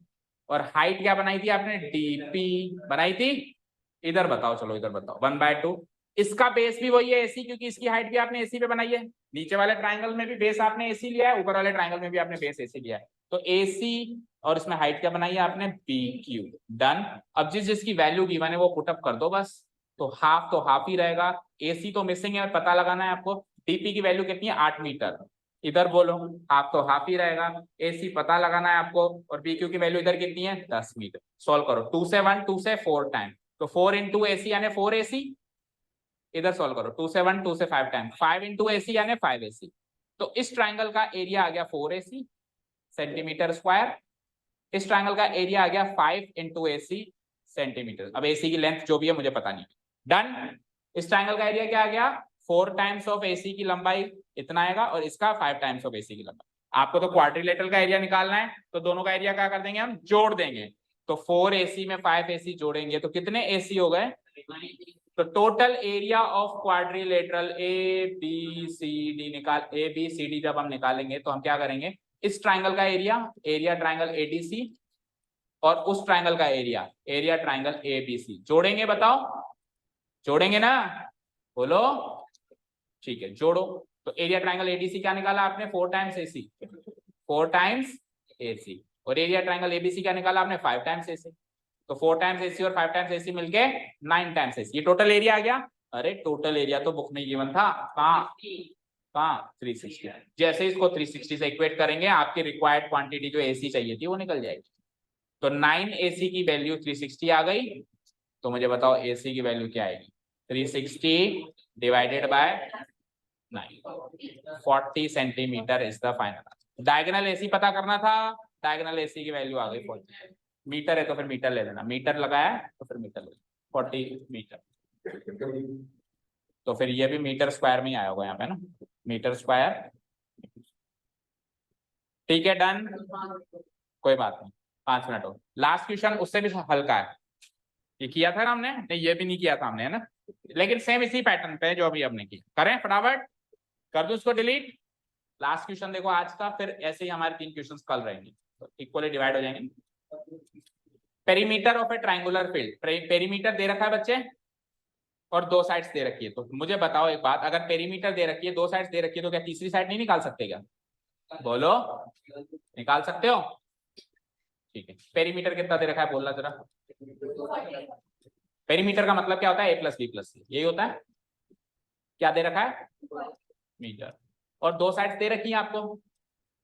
और हाइट क्या बनाई थी आपने? डीपी बनाई थी। इधर बताओ, चलो इधर बताओ, 1/2। इसका बेस भी वही है एसी, क्योंकि इसकी हाइट भी आपने एसी पे बनाई है। नीचे वाले ट्रायंगल में भी बेस आपने एसी लिया है, ऊपर वाले ट्रायंगल में भी आपने बेस एसी लिया है। तो एसी, और इसमें हाइट क्या बनाई है आपने? B Q. डन। अब जिस जिसकी वैल्यू गिवन है वो पुटअप कर दो बस। तो हाफ ही रहेगा। एसी तो मिसिंग है, पता लगाना है आपको। डीपी की वैल्यू कितनी है? 8 मीटर। इधर बोलो, हाफ ही रहेगा। एसी पता लगाना है आपको, और बी क्यू की वैल्यू इधर कितनी है? 10 मीटर। सॉल्व करो, 2 से 1, 2 से 4 टाइम, तो 4 इंटू एसी यानी 4 एसी। इधर सॉल्व करो, 2 से 1, 2 से 5 टाइम, 5 इंटू एसी यानी 5 एसी। तो इस ट्राइंगल का एरिया आ गया 4 एसी सेंटीमीटर स्क्वायर। इस ट्राइंगल का एरिया आ गया 5 इंटू एसी सेंटीमीटर। अब एसी की लेंथ जो भी है मुझे पता नहीं। डन। इस ट्राइंगल का एरिया क्या आ गया? 4 टाइम्स ऑफ एसी की लंबाई इतना आएगा, और इसका 5 टाइम्स ऑफ एसी की लंबाई। आपको तो क्वाड्रिलेटरल का एरिया निकालना है, तो दोनों का एरिया क्या कर देंगे हम? जोड़ देंगे। तो 4 एसी में 5 एसी जोड़ेंगे तो कितने एसी हो गए? तो total area of quadrilateral A B C D निकाल, ए बी सी डी जब हम निकालेंगे तो हम क्या करेंगे? इस ट्राइंगल का एरिया ट्राइंगल एडीसी, और उस ट्राइंगल का एरिया ट्राइंगल एबीसी जोड़ेंगे। बताओ, जोड़ेंगे ना? बोलो। ठीक है, जोड़ो। तो एरिया ट्राइंगल एडीसी क्या निकाला आपने? 4 टाइम्स एसी, 4 टाइम्स एसी। और एरिया ट्राइंगल एबीसी क्या निकाला आपने? 5 टाइम्स एसी। तो 4 टाइम्स एसी और 5 टाइम्स एसी मिलके 9 टाइम्स एसी। ये टोटल एरिया आ गया। अरे टोटल एरिया तो बुक में गिवन था, कहाँ 360। जैसे इसको 360 से इक्वेट करेंगे, आपकी रिक्वायर्ड क्वांटिटी जो एसी चाहिए थी वो निकल जाएगी। तो 9 एसी की वैल्यू 360 आ गई। तो मुझे बताओ एसी की वैल्यू क्या आएगी? 360 divided by 9, 40 centimetre is the final. Diagonal AC पता करना था, डायगोनल एसी की वैल्यू आ गई 40। मीटर है तो फिर मीटर ले लेना, मीटर लगाया तो फिर मीटर ले लेना, 40 मीटर। तो फिर ये भी मीटर स्क्वायर में ही आया होगा यहाँ पे ना, मीटर स्क्वायर। ठीक है, डन। कोई बात नहीं, 5 मिनट हो। लास्ट क्वेश्चन उससे भी हल्का है। ये किया था ना हमने? नहीं, ये भी नहीं किया था हमने, है ना? लेकिन सेम इसी पैटर्न पे जो अभी हमने किया। करें फटाफट, कर दो इसको डिलीट। लास्ट क्वेश्चन देखो आज का, फिर ऐसे ही हमारे 3 क्वेश्चंस कल रहेंगे, तो इक्वली डिवाइड हो जाएंगे। Perimeter of a triangular field. Perimeter दे रखा है बच्चे, और 2 साइड्स दे रखी है। तो मुझे बताओ एक बात, अगर पेरीमीटर दे रखी है, 2 साइड्स दे रखी है, तो क्या तीसरी साइड नहीं निकाल सकते क्या? बोलो, निकाल सकते हो? ठीक है, पेरीमीटर कितना दे रखा है बोलना जरा। पेरीमीटर का मतलब क्या होता है? a प्लस बी प्लस सी, यही होता है। क्या दे रखा है? मीटर। और 2 साइड्स दे रखी है आपको,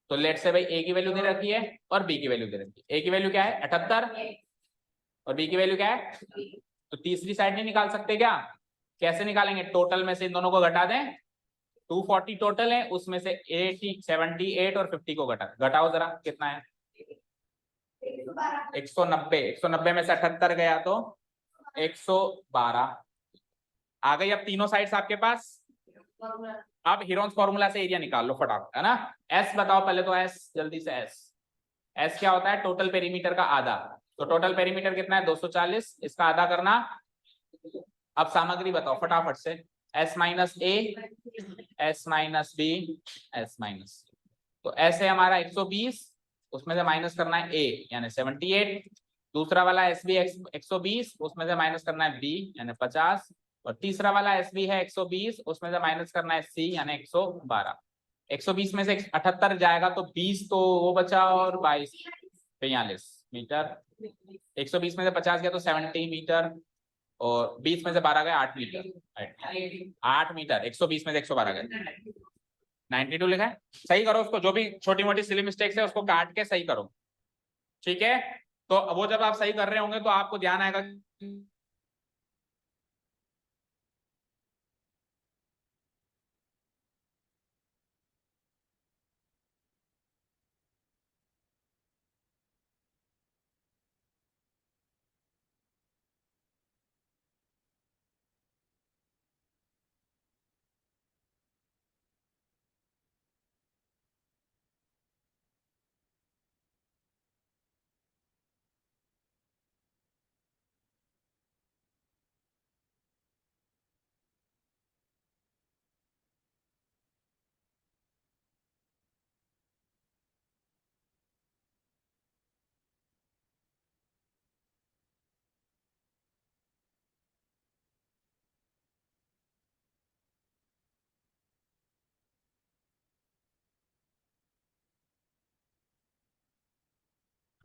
तो लेट से भाई a की वैल्यू दे रखी है और b की वैल्यू दे रखी है। a की वैल्यू क्या है? 78, और बी की वैल्यू क्या है? तो तीसरी साइड नहीं निकाल सकते क्या? कैसे निकालेंगे? टोटल में से इन दोनों को घटा दें। 240 टोटल है, उसमें से 80 78 और 50 को घटाओ जरा, कितना है? 190। 190 में से 78 गया तो 112 आ गई। अब तीनों साइड्स आपके पास। अब हीरोन्स फॉर्मूला से एरिया निकाल लो फटाफट, है ना। एस बताओ पहले तो, एस जल्दी से। एस क्या होता है? टोटल पेरीमीटर का आधा। तो टोटल पेरीमीटर कितना है? 240, इसका आधा करना। अब सामग्री बताओ फटाफट से। S minus A, S minus B, S minus. तो एस है हमारा 120, उसमें से माइनस करना है ए यानी 78। दूसरा वाला एस बी 120, उसमें से माइनस करना है बी यानी 50। और तीसरा वाला एस बी है 120, उसमें से माइनस करना है सी यानी 112। 120 में से 78 जाएगा तो 20 तो वो बचा, और 22 43 मीटर। 120 में से 50 गया तो 70 मीटर, और 20 में से 12 गया 8 मीटर। 8 मीटर 120 में से 112 गया 92 लिखा है। सही करो उसको, जो भी छोटी मोटी सिली मिस्टेक्स है उसको काट के सही करो, ठीक है। तो वो जब आप सही कर रहे होंगे तो आपको ध्यान आएगा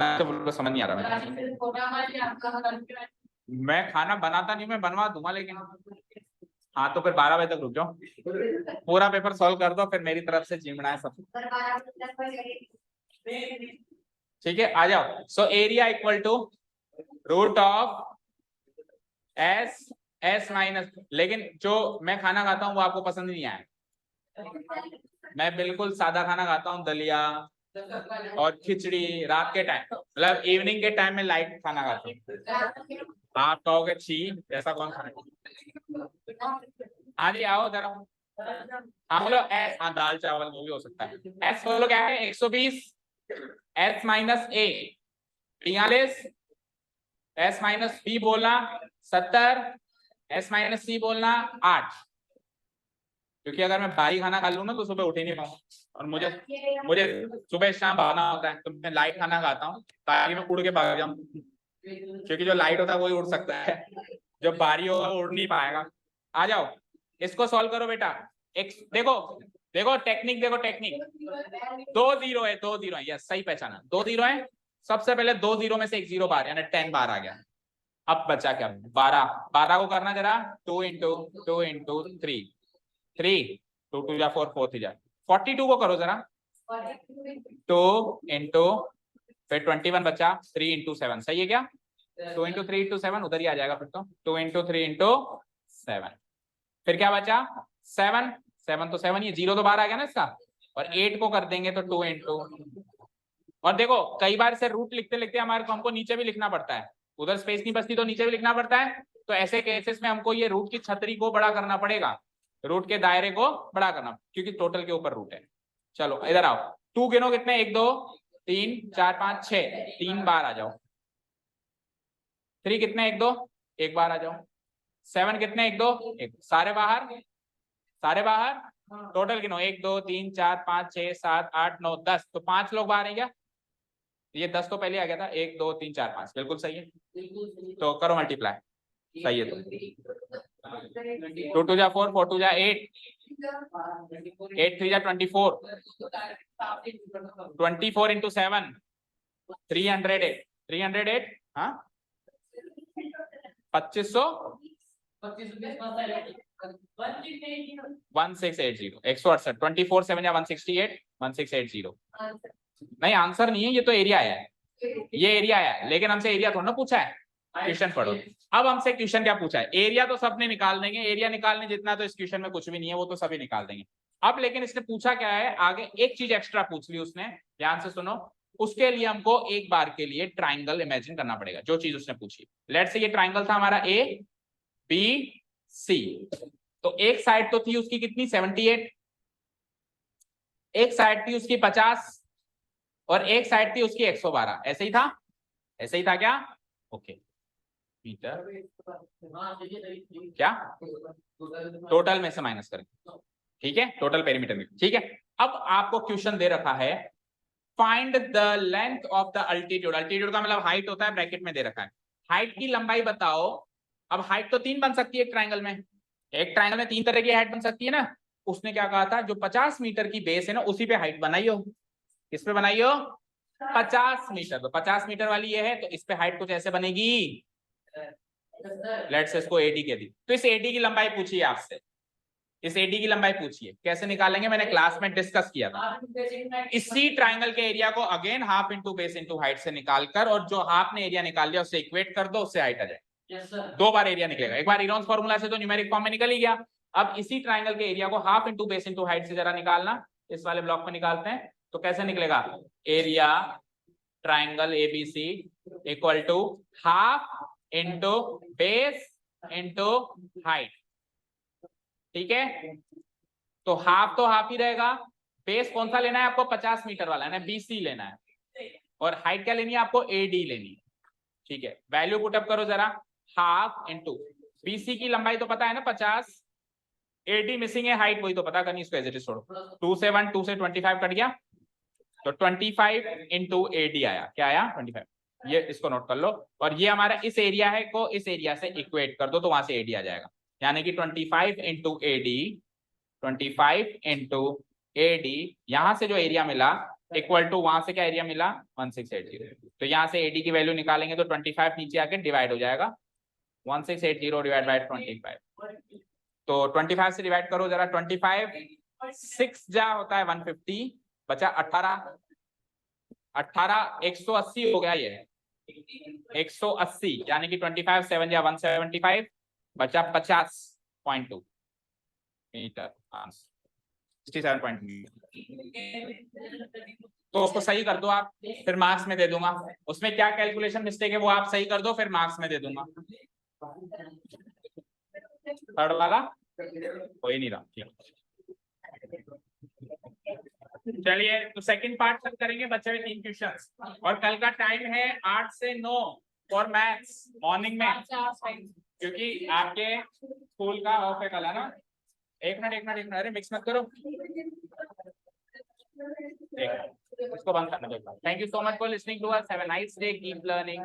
तो समझ नहीं आ रहा मैं खाना बनाता नहीं, मैं बनवा दूंगा लेकिन। हाँ तो फिर 12 बजे तक रुक जाओ, पूरा पेपर सॉल्व कर दो, फिर मेरी तरफ से चिमड़ा है सब, ठीक है। आ जाओ। So area equal to root of S, S minus. लेकिन जो मैं खाना खाता हूँ वो आपको पसंद नहीं आया। मैं बिल्कुल सादा खाना खाता हूँ, दलिया और खिचड़ी रात के टाइम, मतलब इवनिंग के टाइम में लाइट खाना खाते हैं। आप कहोगे छी, ऐसा कौन खाना? हाँ जी आओ जरा। हाँ बोलो एस, हाँ दाल चावल वो भी हो सकता है। एस बोलो क्या है? 120। एस माइनस ए 43। एस माइनस बी बोलना 70। एस माइनस सी बोलना 8। क्योंकि अगर मैं भारी खाना खा लूँ ना तो सुबह उठ ही नहीं पाऊंगा, और मुझे मुझे सुबह शाम भागना होता है, तो मैं लाइट खाना खाता हूँ ताकि मैं उड़ के भाग जाऊं, क्योंकि जो लाइट होता है वही उड़ सकता है, जो भारी होगा वो उड़ नहीं पाएगा। आ जाओ इसको सॉल्व करो बेटा। एक देखो, देखो टेक्निक, देखो टेक्निक। 2 0 है, 2 0 है, यस सही पहचाना, 2 0 है। सबसे पहले 2 0 में से 1 0 बाहर यानी 10 बाहर आ गया। अब बचा क्या? 12। 12 को करना जरा 2 इंटू 2 इंटू 3, 3 2 2 जा 4 4 3 जा 42 को करो जरा 2 इंटू फिर 21 बचा 3 इंटू 7, सही है क्या? 2 इंटू 3 इंटू 7 उधर ही आ जाएगा फिर तो 2 इंटू 3 इंटू 7। फिर क्या बचा? 7 7 तो 7 ये 0 तो बाहर आ गया ना इसका, और 8 को कर देंगे तो 2 इंटू। और देखो कई बार से रूट लिखते लिखते हमारे को हमको नीचे भी लिखना पड़ता है, उधर स्पेस नहीं बचती तो नीचे भी लिखना पड़ता है। तो ऐसे केसेस में हमको ये रूट की छतरी को बड़ा करना पड़ेगा, रूट के दायरे को बड़ा करना, क्योंकि टोटल के ऊपर रूट है। चलो इधर आओ, 2 गिनो कितने? 1 2 3 4 5 6, 3 बार आ जाओ। 3 कितने? 1 2 1 बार आ जाओ। 7 कितने? 1 2 1, सारे बाहर, सारे बाहर। टोटल गिनो 1 2 3 4 5 6 7 8 9 10, तो 5 लोग बाहर हैं क्या? ये 10 तो पहले आ गया था, 1 2 3 4 5, बिल्कुल सही है। तो करो मल्टीप्लाई, सही है। तो 2 2 जा 4 4 2 जा 8 8 3 जा 24 24 इंटू 7 308 308 हाँ 2500 1680 168 24 7 या 168 1680। नहीं आंसर नहीं है, ये तो एरिया है, ये एरिया है, लेकिन हमसे एरिया थोड़ा ना पूछा है, क्वेश्चन पढ़ो। अब हमसे क्वेश्चन क्या पूछा है, एरिया तो सबने निकाल देंगे, एरिया निकालने जितना तो इस क्वेश्चन में कुछ भी नहीं है, वो तो सभी निकाल देंगे। अब लेकिन इसने पूछा क्या है, आगे एक चीज एक्स्ट्रा पूछ ली उसने, ध्यान से सुनो। उसके लिए हमको एक बार के लिए ट्राइंगल इमेजिन करना पड़ेगा, जो चीज उसने पूछी। लेट्स से ये ट्राइंगल था हमारा ए बी सी, तो एक साइड तो थी उसकी कितनी 78, एक साइड थी उसकी 50 और एक साइड थी उसकी 112, ऐसे ही था, ऐसे ही था क्या? ओके मीटर क्या टोटल में से माइनस करेंगे, ठीक है, टोटल पेरीमीटर में, ठीक है। अब आपको क्वेश्चन दे रखा है find the length of the altitude, altitude का मतलब हाइट होता है, ब्रैकेट में दे रखा है हाइट की लंबाई बताओ। अब हाइट तो तीन बन सकती है एक ट्राइंगल में, एक ट्राइंगल में तीन तरह की हाइट बन सकती है ना। उसने क्या कहा था, जो 50 मीटर की बेस है ना उसी पे हाइट बनाई हो, किस पे बनाई हो 50 मीटर, तो 50 मीटर वाली ये है, तो इस पे हाइट कुछ ऐसे बनेगी, लेट्स से इसको एडी कह दी। तो इस एडी की लंबाई पूछिए आपसे, इस एडी की लंबाई पूछिए, कैसे निकालेंगे, मैंने क्लास में डिस्कस किया था। इसी ट्राइंगल के एरिया को again half into base into height से निकालकर, और जो हाफ ने एरिया निकाल लिया उससे इक्वेट कर दो, उससे हाइट आ जाए। दो बार एरिया निकलेगा, एक बार इरोन्स फॉर्मूला से तो न्यूमेरिक फॉर्म में निकल ही गया। अब इसी ट्राइंगल के एरिया को half into base into height से जरा निकालना, इस वाले ब्लॉक में निकालते हैं, तो कैसे निकलेगा, area triangle ABC equal to half into base into height, ठीक है। तो हाफ ही रहेगा, बेस कौन सा लेना है आपको 50 मीटर वाला है ना, बीसी लेना है, और हाइट क्या लेनी है आपको एडी लेनी है, ठीक है। वैल्यू पुटअप करो जरा, हाफ इंटू बीसी की लंबाई तो पता है ना 50, एडी मिसिंग है, हाइट वही तो पता करनी, इसको एज इट इज छोड़ो, 2 से 1 2 से 25 कट गया, तो 25 इंटू एडी आया, क्या आया 25, ये इसको नोट कर लो। और ये हमारा इस एरिया है को इस एरिया से इक्वेट कर दो, तो वहां से एडी आ जाएगा, यानी कि 25 इंटू एडी, 25 इंटू एडी, यहां से जो एरिया मिला इक्वल टू वहां से क्या एरिया मिला 1680, तो यहां से एडी की वैल्यू निकालेंगे तो 25 नीचे आके डिवाइड हो जाएगा, 1680 डिवाइड बाय 25, तो 25 से डिवाइड करो जरा, 25 6 जा होता है 150, बचा 18, 180 हो गया, ये 180, यानी कि 25 7 जा 175, बचा 50.2 मीटर, 67.2, तो उसको सही कर दो आप, फिर मार्क्स में दे दूंगा, उसमें क्या कैलकुलेशन मिस्टेक है वो आप सही कर दो, फिर मार्क्स में दे दूंगा। थर्ड वाला हो ही नहीं रहा, चलिए तो सेकंड पार्ट तक करेंगे, बच्चे में 3 क्वेश्चंस, और कल का टाइम है 8 से 9 फॉर मैथ्स मॉर्निंग में, क्योंकि आपके स्कूल का ऑफ है कल, है ना। एक मिनट, अरे मिक्स मत करो, इसको बंद करना दो। Thank you so much for listening to us, have a nice day, keep learning.